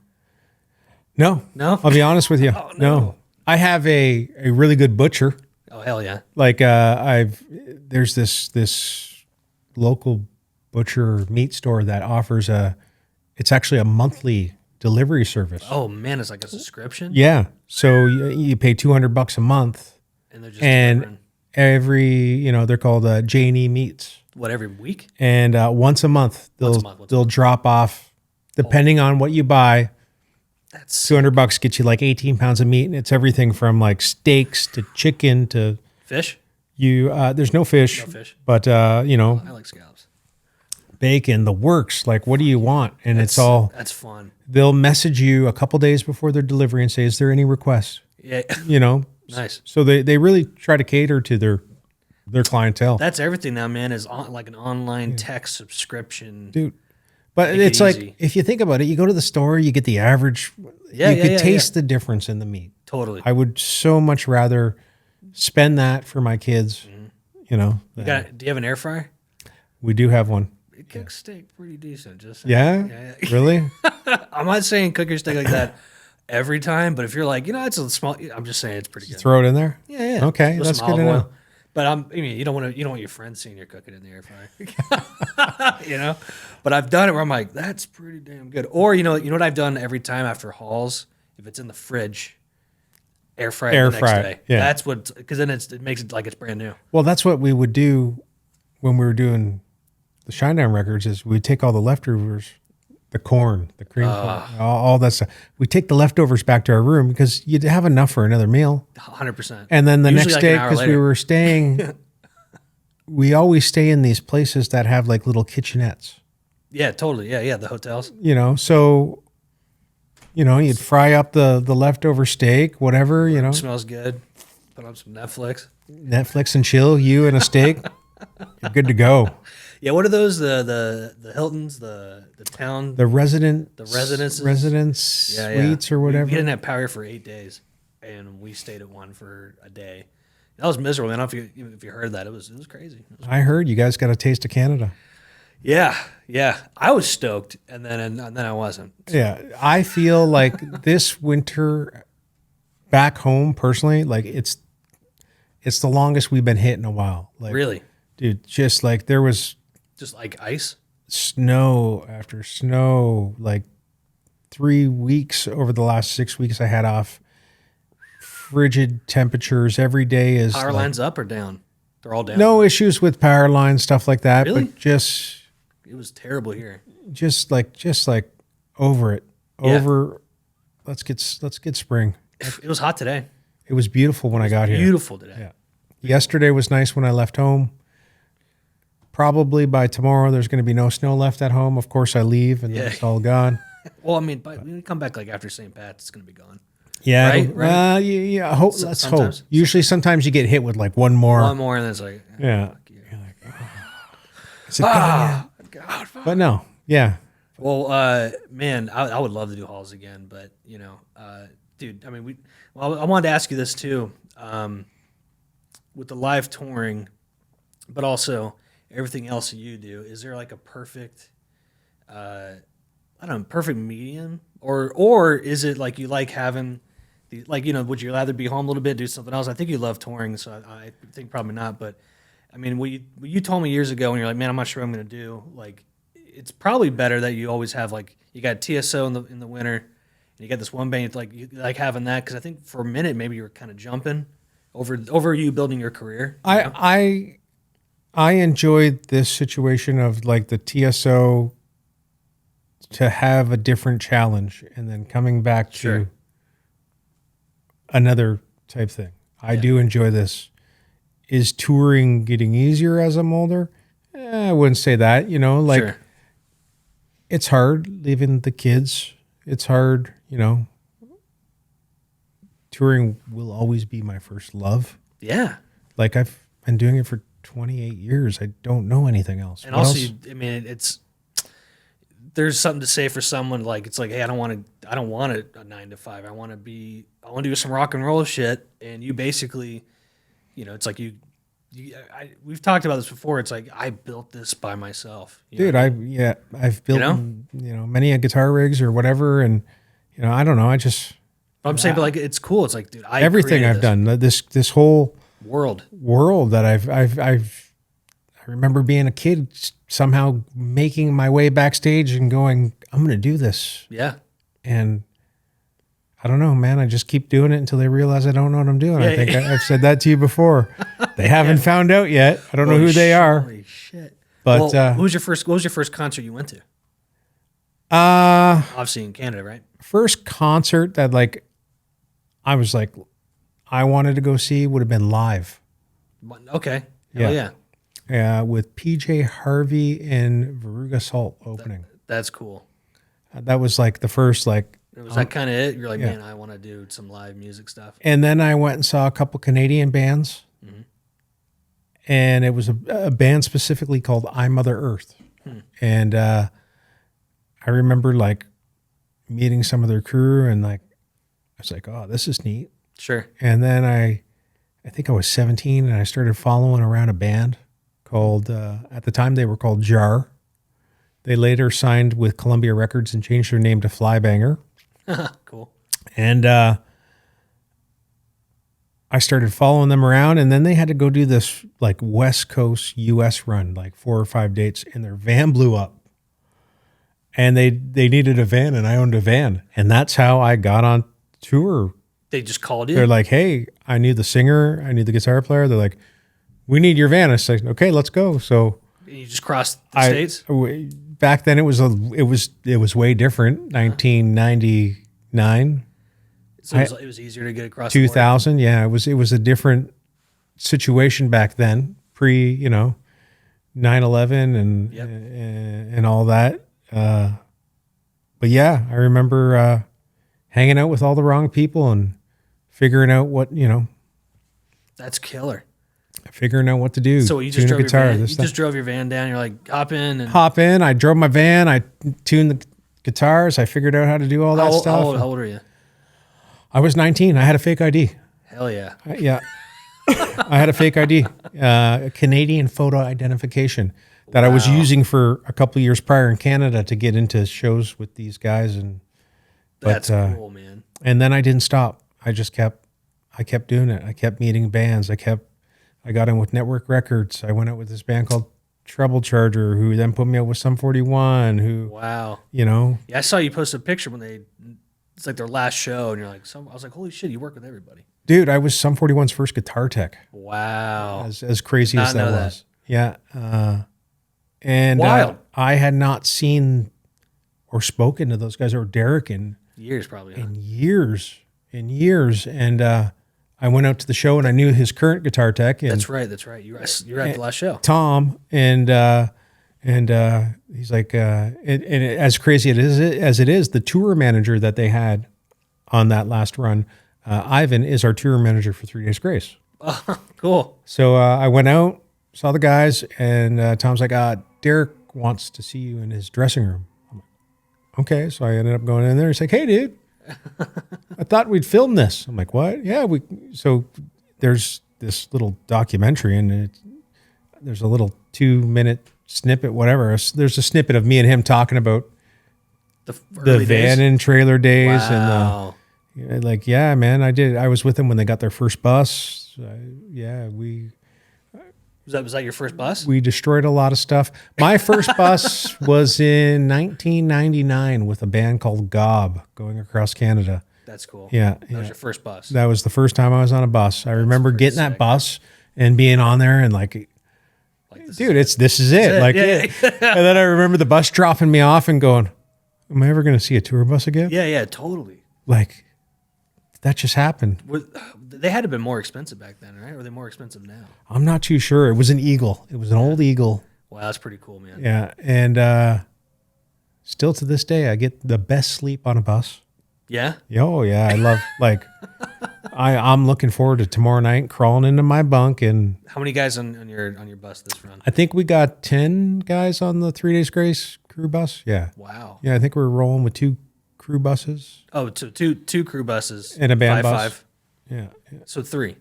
No. I'll be honest with you. Oh, no. I have a really good butcher. Oh hell yeah. Like there's this local butcher meat store that offers it's actually a monthly delivery service. Oh man, it's like a subscription. Yeah. So you pay $200 a month, and they're just every they're called J&E Meats. What, every week? And once a month they'll drop off, depending on what you buy. That's $200 gets you like 18 pounds of meat, and it's everything from like steaks to chicken to fish. There's no fish. No fish. But I like scallops. Bacon, the works. Like, what do you want? And that's fun. They'll message you a couple days before their delivery and say, "Is there any requests?" Yeah. Nice. So they really try to cater to their clientele. That's everything now, man. Is like an online tech subscription, dude. But it's like, if you think about it, you go to the store, you get the average. You could taste the difference in the meat. Totally. I would so much rather spend that for my kids. Do you have an air fryer? We do have one. It cooks steak pretty decent. Just yeah. Really? I'm not saying cook your steak like that every time, but if you're like, it's a small. I'm just saying it's pretty good. Throw it in there. Yeah. Okay, that's good to know. But you don't want your friends seeing you're cooking in the air fryer. But I've done it where I'm like, that's pretty damn good. Or you know what I've done every time after Halls, if it's in the fridge, air fry it the next day. Yeah. That's what, because then it makes it like it's brand new. Well, that's what we would do when we were doing the Shinedown records. Is we'd take all the leftovers, the corn, the cream corn, all that stuff. We take the leftovers back to our room because you'd have enough for another meal. 100%. And then the next day, because we were staying, we always stay in these places that have like little kitchenettes. Yeah, totally. Yeah, the hotels. So, you'd fry up the leftover steak, whatever, Smells good. Put on some Netflix and chill, you and a steak. You're good to go. Yeah, what are those? The Hiltons, the town, the residences, suites or whatever. We didn't have power for 8 days, and we stayed at one for a day. That was miserable. I don't know if you heard that. It was crazy. I heard you guys got a taste of Canada. Yeah. I was stoked, and then I wasn't. Yeah, I feel like this winter back home personally, like it's the longest we've been hit in a while. Like, really, dude, just like there was. Just like ice? Snow after snow, like 3 weeks over the last 6 weeks I had off. Frigid temperatures every day is. Power lines up or down? They're all down. No issues with power lines, stuff like that. Really? But just. It was terrible here. Just like over it. Yeah. Over. Let's get spring. It was hot today. It was beautiful when I got here. Beautiful today. Yeah. Yesterday was nice when I left home. Probably by tomorrow, there's going to be no snow left at home. Of course, I leave and then it's all gone. Well, I mean, but when we come back like after St. Pat's, it's going to be gone. Yeah. Right? Yeah. Let's hope. Usually, sometimes you get hit with like one more. One more, and then it's like, yeah. You're like, is it gone yet? But no. Yeah. Well, man, I would love to do Halls again, but dude, I mean, I wanted to ask you this too, with the live touring, but also everything else you do. Is there like a perfect, perfect medium, or is it like you like having, would you rather be home a little bit, do something else? I think you love touring, so I think probably not. But I mean, what you told me years ago, when you're like, man, I'm not sure what I'm going to do. Like, it's probably better that you always have like you got TSO in the winter, and you got this one band like you like having that, because I think for a minute maybe you were kind of jumping over you building your career. I enjoyed this situation of like the TSO to have a different challenge and then coming back to another type thing. I do enjoy this. Is touring getting easier as I'm older? I wouldn't say that, it's hard leaving the kids. It's hard, touring will always be my first love. Yeah. Like I've been doing it for 28 years. I don't know anything else. And What also, else? there's something to say for someone like, it's like, hey, I don't want a 9 to 5. I want to do some rock and roll shit. And you basically, it's like we've talked about this before. It's like, I built this by myself. Dude, I've built, many a guitar rigs or whatever. And, I don't know. I'm saying, but like, it's cool. It's like, dude, everything I've done, this whole world that I remember being a kid, somehow making my way backstage and going, I'm going to do this. Yeah. And I don't know, man. I just keep doing it until they realize I don't know what I'm doing. I think I've said that to you before. They haven't found out yet. I don't know who they are. Holy shit. But what was your first concert you went to? Obviously in Canada, right? First concert that I was like, I wanted to go see would have been live. Okay. Yeah. Oh, yeah. Yeah, with PJ Harvey and Veruga Salt opening. That's cool. That was like the first Was that kind of it? You're like, man, I want to do some live music stuff. And then I went and saw a couple Canadian bands. Mm-hmm. And it was a band specifically called I Mother Earth. And I remember meeting some of their crew and I was like, oh, this is neat. Sure. And then I think I was 17 and I started following around a band called, at the time they were called Jar. They later signed with Columbia Records and changed their name to Flybanger. Cool. And I started following them around, and then they had to go do this West Coast US run, 4 or 5 dates, and their van blew up. And they needed a van, and I owned a van. And that's how I got on tour. They just called you? They're like, hey, I knew the singer, I knew the guitar player. They're like, we need your van. I said, okay, let's go. So you just crossed the states? Back then it was way different. 1999. So it was easier to get across 2000. Yeah, it was a different situation back then, pre 9/11 and all that. But yeah, I remember hanging out with all the wrong people and figuring out what That's killer. Figuring out what to do. So you just drove your van. You just drove your van down. You're like, hop in. I drove my van. I tuned the guitars. I figured out how to do all that stuff. How old are you? I was 19. I had a fake ID. Hell yeah. Yeah. I had a fake ID, a Canadian photo identification that I was using for a couple of years prior in Canada to get into shows with these guys. That's cool, man. And then I didn't stop. I kept doing it. I kept meeting bands. I got in with Network Records. I went out with this band called Trouble Charger, who then put me out with Sum 41, wow. Yeah, I saw you post a picture when it's like their last show, and you're like, I was like, holy shit, you work with everybody. Dude, I was Sum 41's first guitar tech. Wow. As crazy as that was. Yeah. And wild. I had not seen or spoken to those guys or Derek in years, probably. In years. And I went out to the show and I knew his current guitar tech. And That's right. You're at the last show. Tom, and he's like, and as crazy as it is, the tour manager that they had on that last run, Ivan, is our tour manager for 3 Days Grace. Oh, cool. So I went out, saw the guys, and Tom's like, Derek wants to see you in his dressing room. I'm like, okay. So I ended up going in there. He's like, hey, dude, I thought we'd film this. I'm like, what? Yeah, so there's this little documentary, and there's a little 2-minute snippet, whatever. There's a snippet of me and him talking about the van and trailer days. Wow. And yeah, man, I was with them when they got their first bus. Was that your first bus? We destroyed a lot of stuff. My first bus was in 1999 with a band called Gob going across Canada. That's cool. Yeah. That was your first bus. That was the first time I was on a bus. I remember getting that bus and being on there and dude, this is it. And then I remember the bus dropping me off and going, am I ever going to see a tour bus again? Yeah, totally. That just happened. They had to have been more expensive back then, right? Or are they more expensive now? I'm not too sure. It was an Eagle. It was an old Eagle. Wow, that's pretty cool, man. Yeah, and still to this day, I get the best sleep on a bus. Yeah. Oh yeah, I love like I'm looking forward to tomorrow night crawling into my bunk, and How many guys on your bus this run? I think we got 10 guys on the 3 Days Grace crew bus. Yeah. Wow. Yeah, I think we're rolling with 2 crew buses Oh, two crew buses and a band five, bus. five. Yeah. So 3.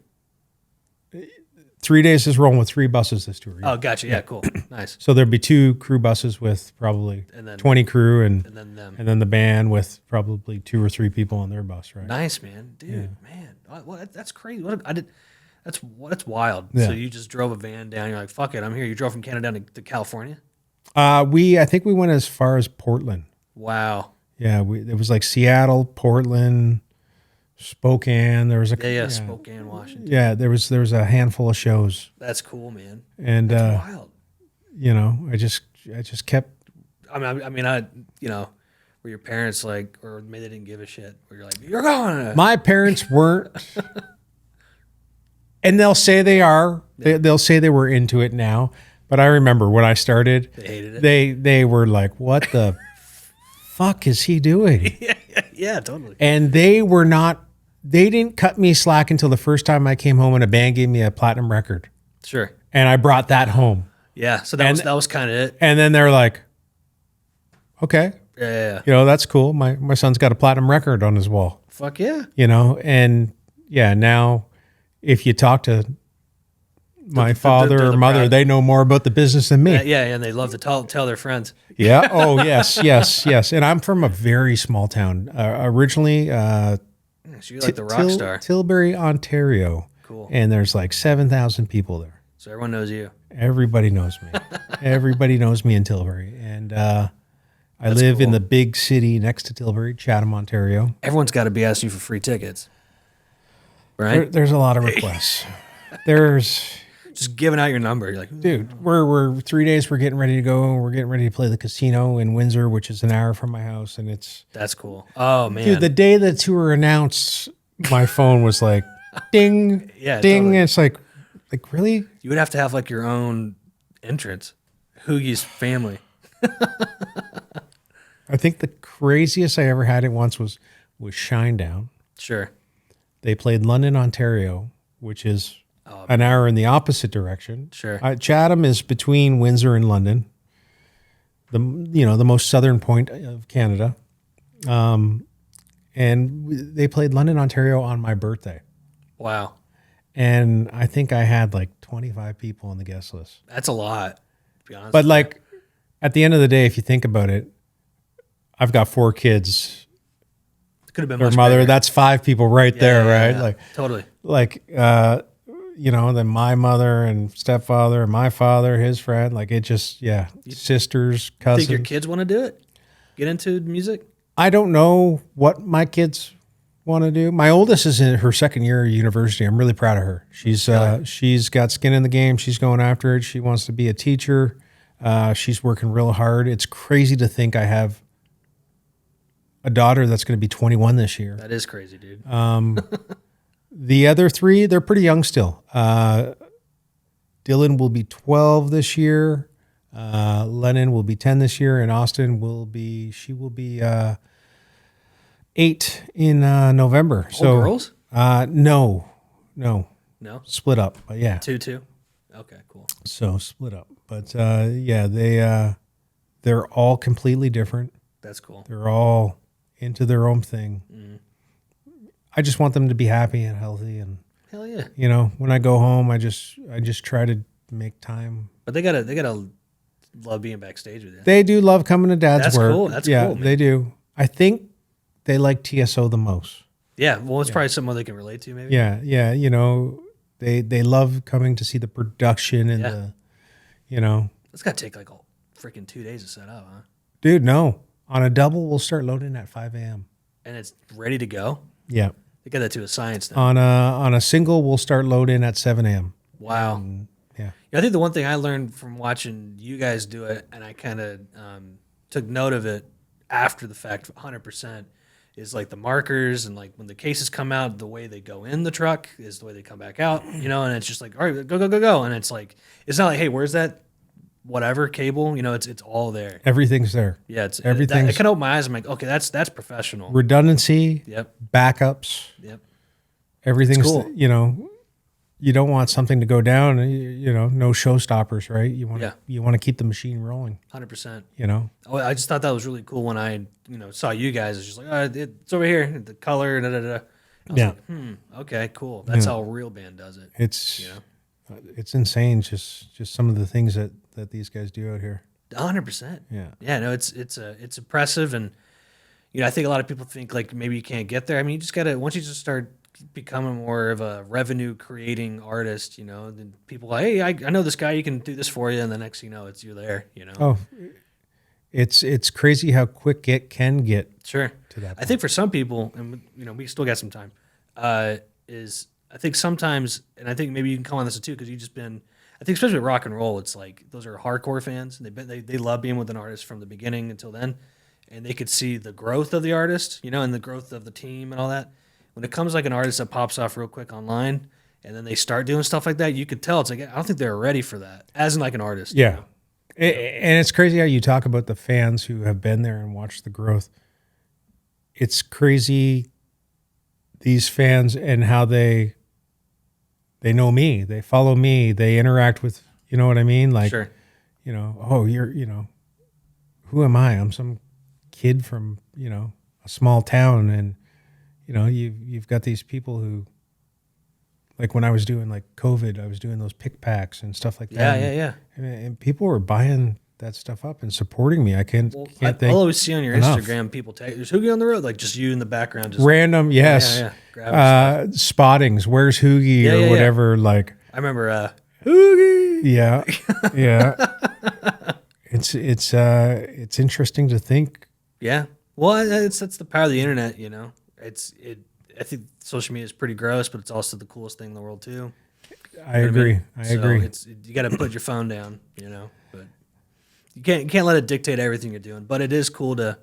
3 Days is rolling with 3 buses this tour. Yeah. Oh, gotcha. Yeah, cool. Nice. So there'd be 2 crew buses with probably And then 20 crew, and then them. then the band with probably 2 or 3 people on their bus, right? Nice, man. Dude, man. Well, that's crazy. That's wild. Yeah. So you just drove a van down. You're like, fuck it, I'm here. You drove from Canada down to California? I think we went as far as Portland. Wow. Yeah, it was like Seattle, Portland, Spokane. There was a Yeah, Spokane, Washington. yeah. There was a handful of shows, That's cool, man. and That's wild. I just kept. Were your parents like, or maybe they didn't give a shit? Where you're like, you're going. My parents weren't, and they'll say they are. They'll say they were into it now, but I remember when I started, They hated it. They were like, "What the fuck is he doing?" Yeah, totally. And they were not. They didn't cut me slack until the first time I came home and a band gave me a platinum record, Sure. and I brought that home. Yeah. So that was kind of it. And then they're like, "Okay, Yeah. that's cool. My son's got a platinum record on his wall." Fuck yeah. And yeah, now if you talk to my father they're or the mother, proud- they know more about the business than me. Yeah, and they love to tell their friends. Yeah. Oh, yes. And I'm from a very small town. Originally, So you're like the rock star. Tilbury, Ontario. Cool. And there's like 7,000 people there. So everyone knows you. Everybody knows me. Everybody knows me in Tilbury. And I live in cool. the big city next to Tilbury, Chatham, Ontario. Everyone's got to be asking you for free tickets, right? There's a lot of requests. There's... Just giving out your number. You're like, Dude, we're 3 days. We're getting ready to go. We're getting ready to play the casino in Windsor, which is an hour from my house, and it's that's cool. Oh man, dude. The day the tour announced, my phone was like, ding, Yeah, ding. totally. And it's like really? you would have to have like your own entrance. Hoogie's family. I think the craziest I ever had it once was Shinedown. Sure. They played London, Ontario, which is an hour in the opposite direction. Sure. Chatham is between Windsor and London, the most southern point of Canada. And they played London, Ontario on my birthday. Wow. And I think I had like 25 people on the guest list. That's a lot, to be honest. But like at the end of the day, if you think about it, I've got 4 kids. it could have been Their much mother, bigger. that's 5 people right there, Yeah, right? yeah. Like Totally. then my mother and stepfather and my father, his friend, like it just, sisters, cousins. Think your kids want to do it? Get into music? I don't know what my kids want to do. My oldest is in her second year of university. I'm really proud of her. She's got skin in the game. She's going after it. She wants to be a teacher. She's working real hard. It's crazy to think I have a daughter that's going to be 21 this year. That is crazy, dude. The other 3, they're pretty young still. Dylan will be 12 this year. Lennon will be 10 this year, and Austin will be 8 in November. All girls? No, No? split up. But yeah, 2-2? Okay, cool. so split up. But they're all completely different. That's cool. They're all into their own thing. I just want them to be happy and healthy, and Hell yeah. when I go home, I just try to make time. But they gotta love being backstage with you. They do love coming to Dad's That's work. cool. That's yeah, cool, man. they do. I think they like TSO the most. Yeah, well, it's probably something they can relate to, maybe. Yeah. They love coming to see the production and It's got to take like a freaking 2 days to set up, huh? dude, no. On a double, we'll start loading at 5 a.m. And it's ready to go. Yeah. They got that to a science now. On a single, we'll start loading at 7 a.m. Wow. Yeah. I think the one thing I learned from watching you guys do it, and I kind of took note of it after the fact, 100%, is like the markers and like when the cases come out, the way they go in the truck is the way they come back out, and it's just like, all right, go, and it's like, it's not like, hey, where's that whatever cable, it's all there. Everything's there. Yeah, it's Everything's- I can open my eyes. I'm like, okay, that's professional. Redundancy. Yep. Backups. Yep. Everything's, cool. You don't want something to go down, no showstoppers, right? You want Yeah. to keep the machine rolling, 100%. Oh, I just thought that was really cool when I, saw you guys. It's just like, it's over here, the color, da da da. I was Yeah. like, okay, cool. That's how a real band does it. It's insane. Just some of the things that these guys do out here. 100%. Yeah. Yeah, no, it's impressive. And, I think a lot of people think like maybe you can't get there. I mean, you just got to, once you just start becoming more of a revenue creating artist, then people are like, hey, I know this guy, you can do this for you. And the next thing you know, it's you're there, Oh, it's crazy how quick it can get. Sure. To that I think for some people, and we still got some time, is I think sometimes, and I think maybe you can come on this too, because you've just been, I think especially with rock and roll, it's like those are hardcore fans. And they love being with an artist from the beginning until then. And they could see the growth of the artist, and the growth of the team and all that. When it comes like an artist that pops off real quick online and then they start doing stuff like that, you could tell it's like, I don't think they're ready for that as in like an artist. Yeah. And it's crazy how you talk about the fans who have been there and watched the growth. It's crazy, these fans and how they know me, they follow me, they interact with, you know what I mean? Like, Sure. Oh, you're, who am I? I'm some kid from, a small town. And, you've got these people who, like when I was doing like COVID, I was doing those pick packs and stuff like that. Yeah. And people were buying that stuff up and supporting me. I can't think. I'll always see on your enough. Instagram people tag, there's Hoogie on the road, like just you in the background. Just Random, yes. Yeah. Grab Spottings. Where's Hoogie or whatever. Like I remember Hoogie. Yeah. It's interesting to think. Yeah. Well, that's the power of the internet, I think social media is pretty gross, but it's also the coolest thing in the world too. I agree. I agree. You got to put your phone down, but you can't let it dictate everything you're doing. But it is cool to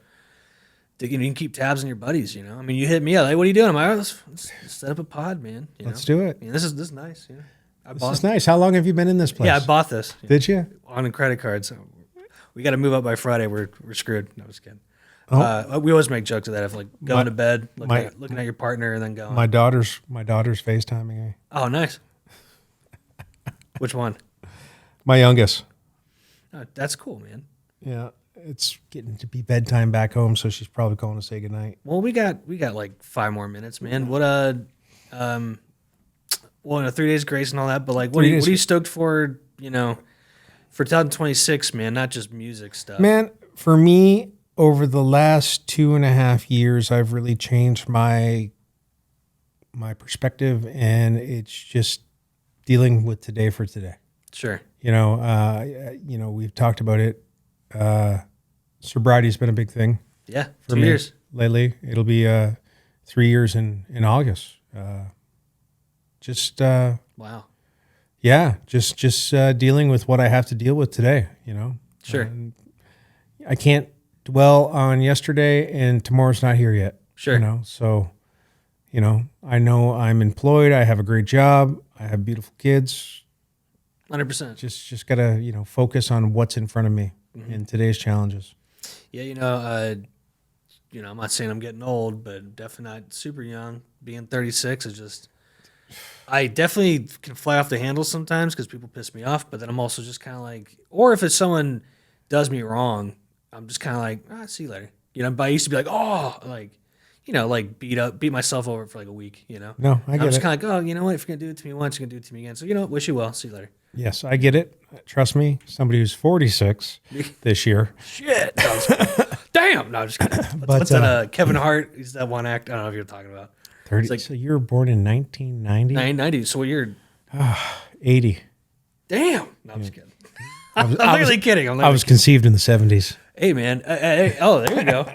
you can keep tabs on your buddies. I mean, you hit me up, like, what are you doing? I'm like, let's set up a pod, man. Let's do it. This is nice. This is nice. How long have you been in this place? Yeah, I bought this. Did you? On a credit card. So we got to move up by Friday. We're screwed. No, just kidding. Oh. We always make jokes of that. Of like going to bed, looking at your partner, and then going. My daughter's FaceTiming me. Oh, nice. Which one? My youngest. Oh, that's cool, man. Yeah, it's getting to be bedtime back home, so she's probably calling to say goodnight. Well, we got like 5 more minutes, man. What 3 days grace and all that, but like, what are you stoked for? For 2026, man. Not just music stuff, man. For me, over the last 2.5 years, I've really changed my perspective, and it's just dealing with today for today. Sure. We've talked about it. Sobriety's been a big thing. Yeah. For 2 years lately. It'll be 3 years in August. Wow. Yeah. Just dealing with what I have to deal with today, Sure. I can't dwell on yesterday, and tomorrow's not here yet. Sure. So, I know I'm employed. I have a great job. I have beautiful kids. 100%. Just gotta, focus on what's in front of me in today's challenges. Yeah, I'm not saying I'm getting old, but definitely not super young. Being 36 is just, I definitely can fly off the handle sometimes because people piss me off, but then I'm also just kind of like, or if it's someone does me wrong, I'm just kind of like, see you later. But I used to be like, beat myself over for like a week, No, I get it. I'm just kind of like, if you're going to do it to me once, you're going to do it to me again. So, wish you well. See you later. Yes, I get it. Trust me, somebody who's 46 this year. Shit. No, I'm just kidding. Damn. No, I'm just kidding. What's that? Kevin Hart. He's that one act. I don't know if you're talking about. 30. Like, so you were born in 1990? 1990. So what year? 80. Damn. No, I'm just kidding. I'm literally kidding. I was conceived in the 70s. Hey, man. Oh, there you go.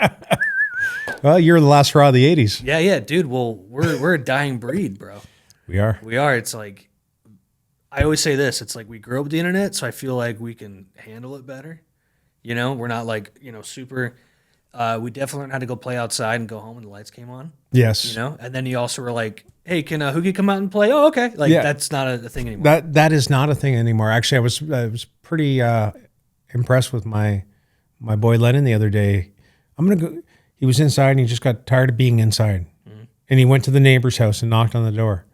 Well, you're the last straw of the 80s. Yeah, dude. Well, we're a dying breed, bro. We are. It's like, I always say this. It's like we grew up with the internet, so I feel like we can handle it better. We're not like, super. We definitely learned how to go play outside and go home when the lights came on. Yes. And then you also were like, hey, can Hoogie come out and play? Oh, okay. Like, that's not a thing anymore. That is not a thing anymore. Actually, I was pretty impressed with my boy Lennon the other day. I'm going to go. He was inside and he just got tired of being inside. And he went to the neighbor's house and knocked on the door.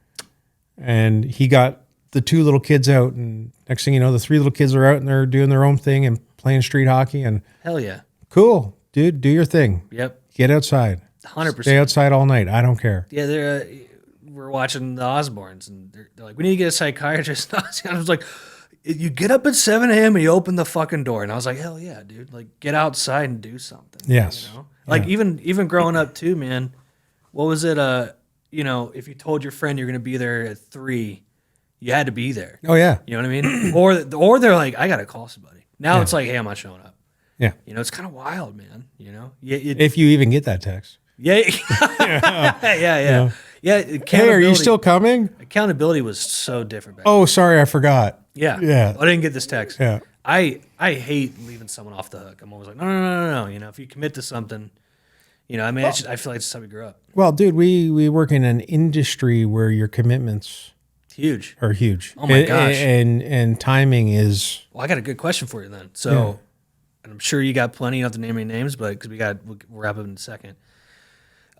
And he got the 2 little kids out. And next thing you know, the 3 little kids are out and they're doing their own thing and playing street hockey. And hell yeah. Cool, dude, do your thing. Yep. Get outside. 100%. Stay outside all night. I don't care. Yeah, we're watching the Osbournes and they're like, we need to get a psychiatrist. I was like, you get up at 7 a.m. and you open the fucking door. And I was like, hell yeah, dude. Like, get outside and do something. Yes. You know? Like, even growing up too, man. What was it? You know, if you told your friend you're going to be there at 3, you had to be there. Oh yeah. You know what I mean? or they're like, I got to call somebody. Now it's like, hey, I'm not showing up. Yeah. You know, it's kind of wild, man. You know? If you even get that text. Yeah. Yeah. Hey, are you still coming? Accountability was so different back Oh, sorry, I forgot. Yeah. I didn't get this text. Yeah. I hate leaving someone off the hook. I'm always like, no. You know, if you commit to something, you know, I mean, I feel like it's how we grew up. Well, dude, we work in an industry where your commitments Huge. are huge. Oh my gosh. And timing is. Well, I got a good question for you then. So, and I'm sure you got plenty. You don't have to name any names, but because we'll wrap up in a second.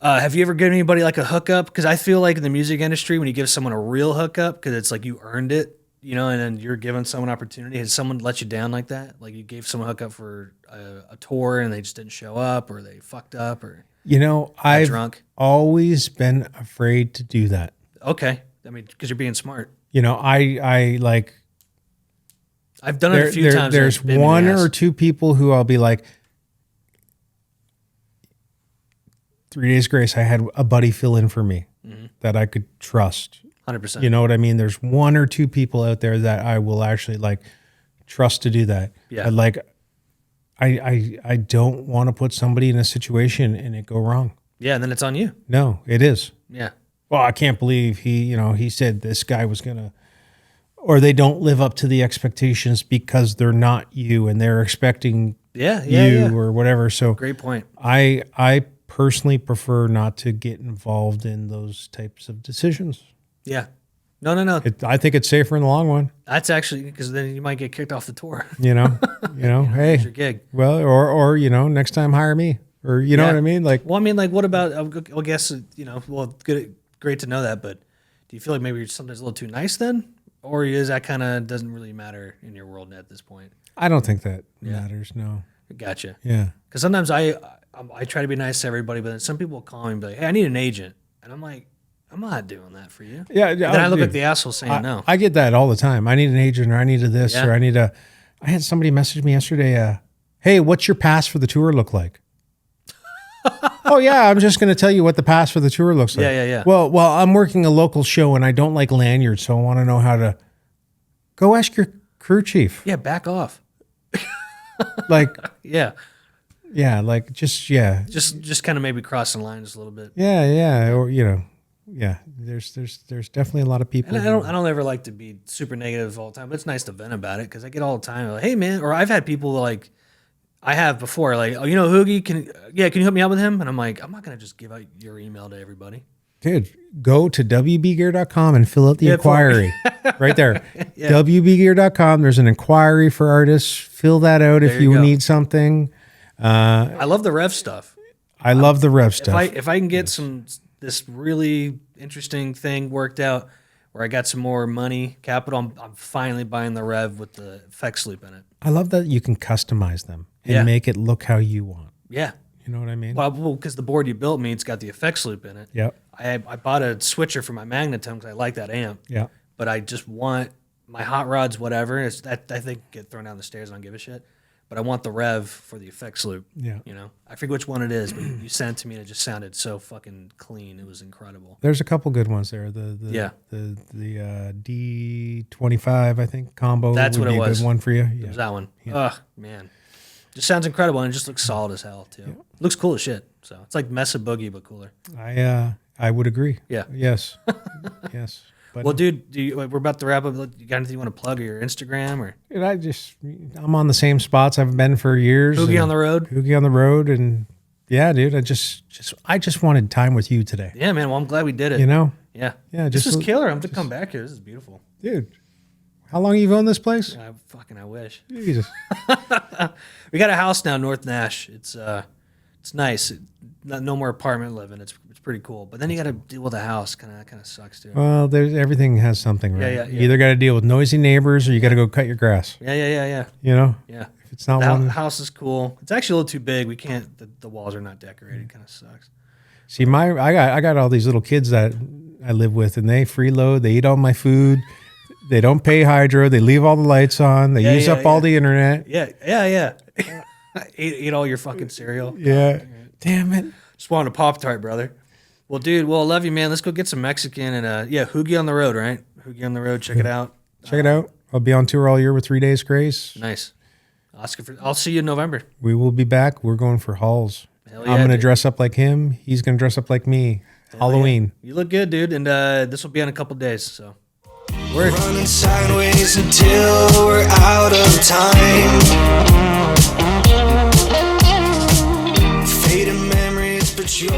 Have you ever given anybody like a hookup? Because I feel like in the music industry, when you give someone a real hookup, because it's like you earned it, you know, and then you're giving someone an opportunity. Has someone let you down like that? Like you gave someone a hookup for a tour and they just didn't show up, or they fucked up, or You know, I've drunk? always been afraid to do that. Okay, I mean, because you're being smart. You know, I like. I've done it a few times. There's and it bit me in one the ass. or two people who I'll be like, 3 days grace, I had a buddy fill in for me that I could trust. 100%. You know what I mean? There's 1 or 2 people out there that I will actually like trust to do that. Yeah. I don't want to put somebody in a situation and it go wrong. Yeah, and then it's on you. No, it is. Yeah. Well, I can't believe he said this guy was going to, or they don't live up to the expectations because they're not you and they're expecting Yeah. or whatever. So Great point. I personally prefer not to get involved in those types of decisions. Yeah. No. I think it's safer in the long run. That's actually because then you might get kicked off the tour. You know, hey, It's your gig. well, or next time hire me, or you know what I mean? Like, Well, I mean, like, what about? I guess great to know that. But do you feel like maybe you're sometimes a little too nice then, or is that kind of doesn't really matter in your world at this point? I don't think that matters. No. Gotcha. Yeah. Because sometimes I try to be nice to everybody, but then some people will call me and be like, "Hey, I need an agent," and I'm like, "I'm not doing that for you." Yeah. And then I look like the asshole saying no. I get that all the time. I need an agent, or I need a this, or I need a. I had somebody message me yesterday. Hey, what's your pass for the tour look like? Oh yeah, I'm just going to tell you what the pass for the tour looks like. Yeah. Well, I'm working a local show and I don't like lanyards, so I want to know how to. Go ask your crew chief. Yeah, back off. Like, Yeah, like just just kind of maybe crossing lines a little bit. yeah, or There's definitely a lot of people. And I don't ever like to be super negative all the time, but it's nice to vent about it because I get all the time like, hey man, or I've had people like I have before like, oh, you know Hoogie, can you hook me up with him? And I'm like, I'm not gonna just give out your email to everybody. Dude, go to wbgear.com and fill out the inquiry. Right there. Yeah. wbgear.com. There's an inquiry for artists. Fill that out if you go. need something. I love the rev stuff. I love the rev stuff. If I can get this really interesting thing worked out where I got some more money, capital, I'm finally buying the rev with the effects loop in it. I love that you can customize them and make it look how you want. Yeah. You know what I mean? Well, because the board you built me, it's got the effects loop in it. Yep. I bought a switcher for my Magnetone because I like that amp. Yeah. But I just want my hot rods, whatever. I think get thrown down the stairs. I don't give a shit. But I want the rev for the effects loop. Yeah. You know, I forget which one it is, but you sent it to me and it just sounded so fucking clean. It was incredible. There's a couple good ones there. The D25, I think, combo. That's would what it be a was. good one for you. It Yeah. was that one. Ugh, man. Just sounds incredible and it just looks solid as hell too. Yeah. Looks cool as shit. So it's like Mesa Boogie but cooler. I would agree. Yeah. Yes. Yes. But Well, dude, we're about to wrap up. You got anything you want to plug or your Instagram or I'm on the same spots I've been for years. Hoogie on the road? Hoogie on the road, and yeah, dude, I just wanted time with you today. Yeah, man. Well, I'm glad we did it. You know? Yeah. Yeah, This just is killer. I'm to come back here. This is beautiful. Dude, How long have you owned this place? I wish. Jesus. We got a house now, North Nash. It's nice. No more apartment living. It's pretty cool. But then you got to deal with a house. Kind of sucks too. Well, everything has something, right? Yeah. You either got to deal with noisy neighbors or you got to go cut your grass. Yeah. You know? Yeah. If it's not The one. house is cool. It's actually a little too big. We can't. The walls are not decorated. Kind of sucks. See, I got all these little kids that I live with, and they freeload. They eat all my food. They don't pay hydro. They leave all the lights on. They use up all the internet. Yeah. Eat all your fucking cereal. Yeah. Damn it. Just wanted a Pop-Tart, brother. Well, dude, I love you, man. Let's go get some Mexican and Hoogie on the road, right? Hoogie on the road. Check it out. Check it out. I'll be on tour all year with 3 Days Grace. Nice. I'll see you in November. We will be back. We're going for Halls. Hell yeah, I'm going to dude. dress up like him. He's going to dress up like me. Halloween. You look good, dude. And this will be in a couple days, so. We're running sideways until we're out of time. Fading memories, but you're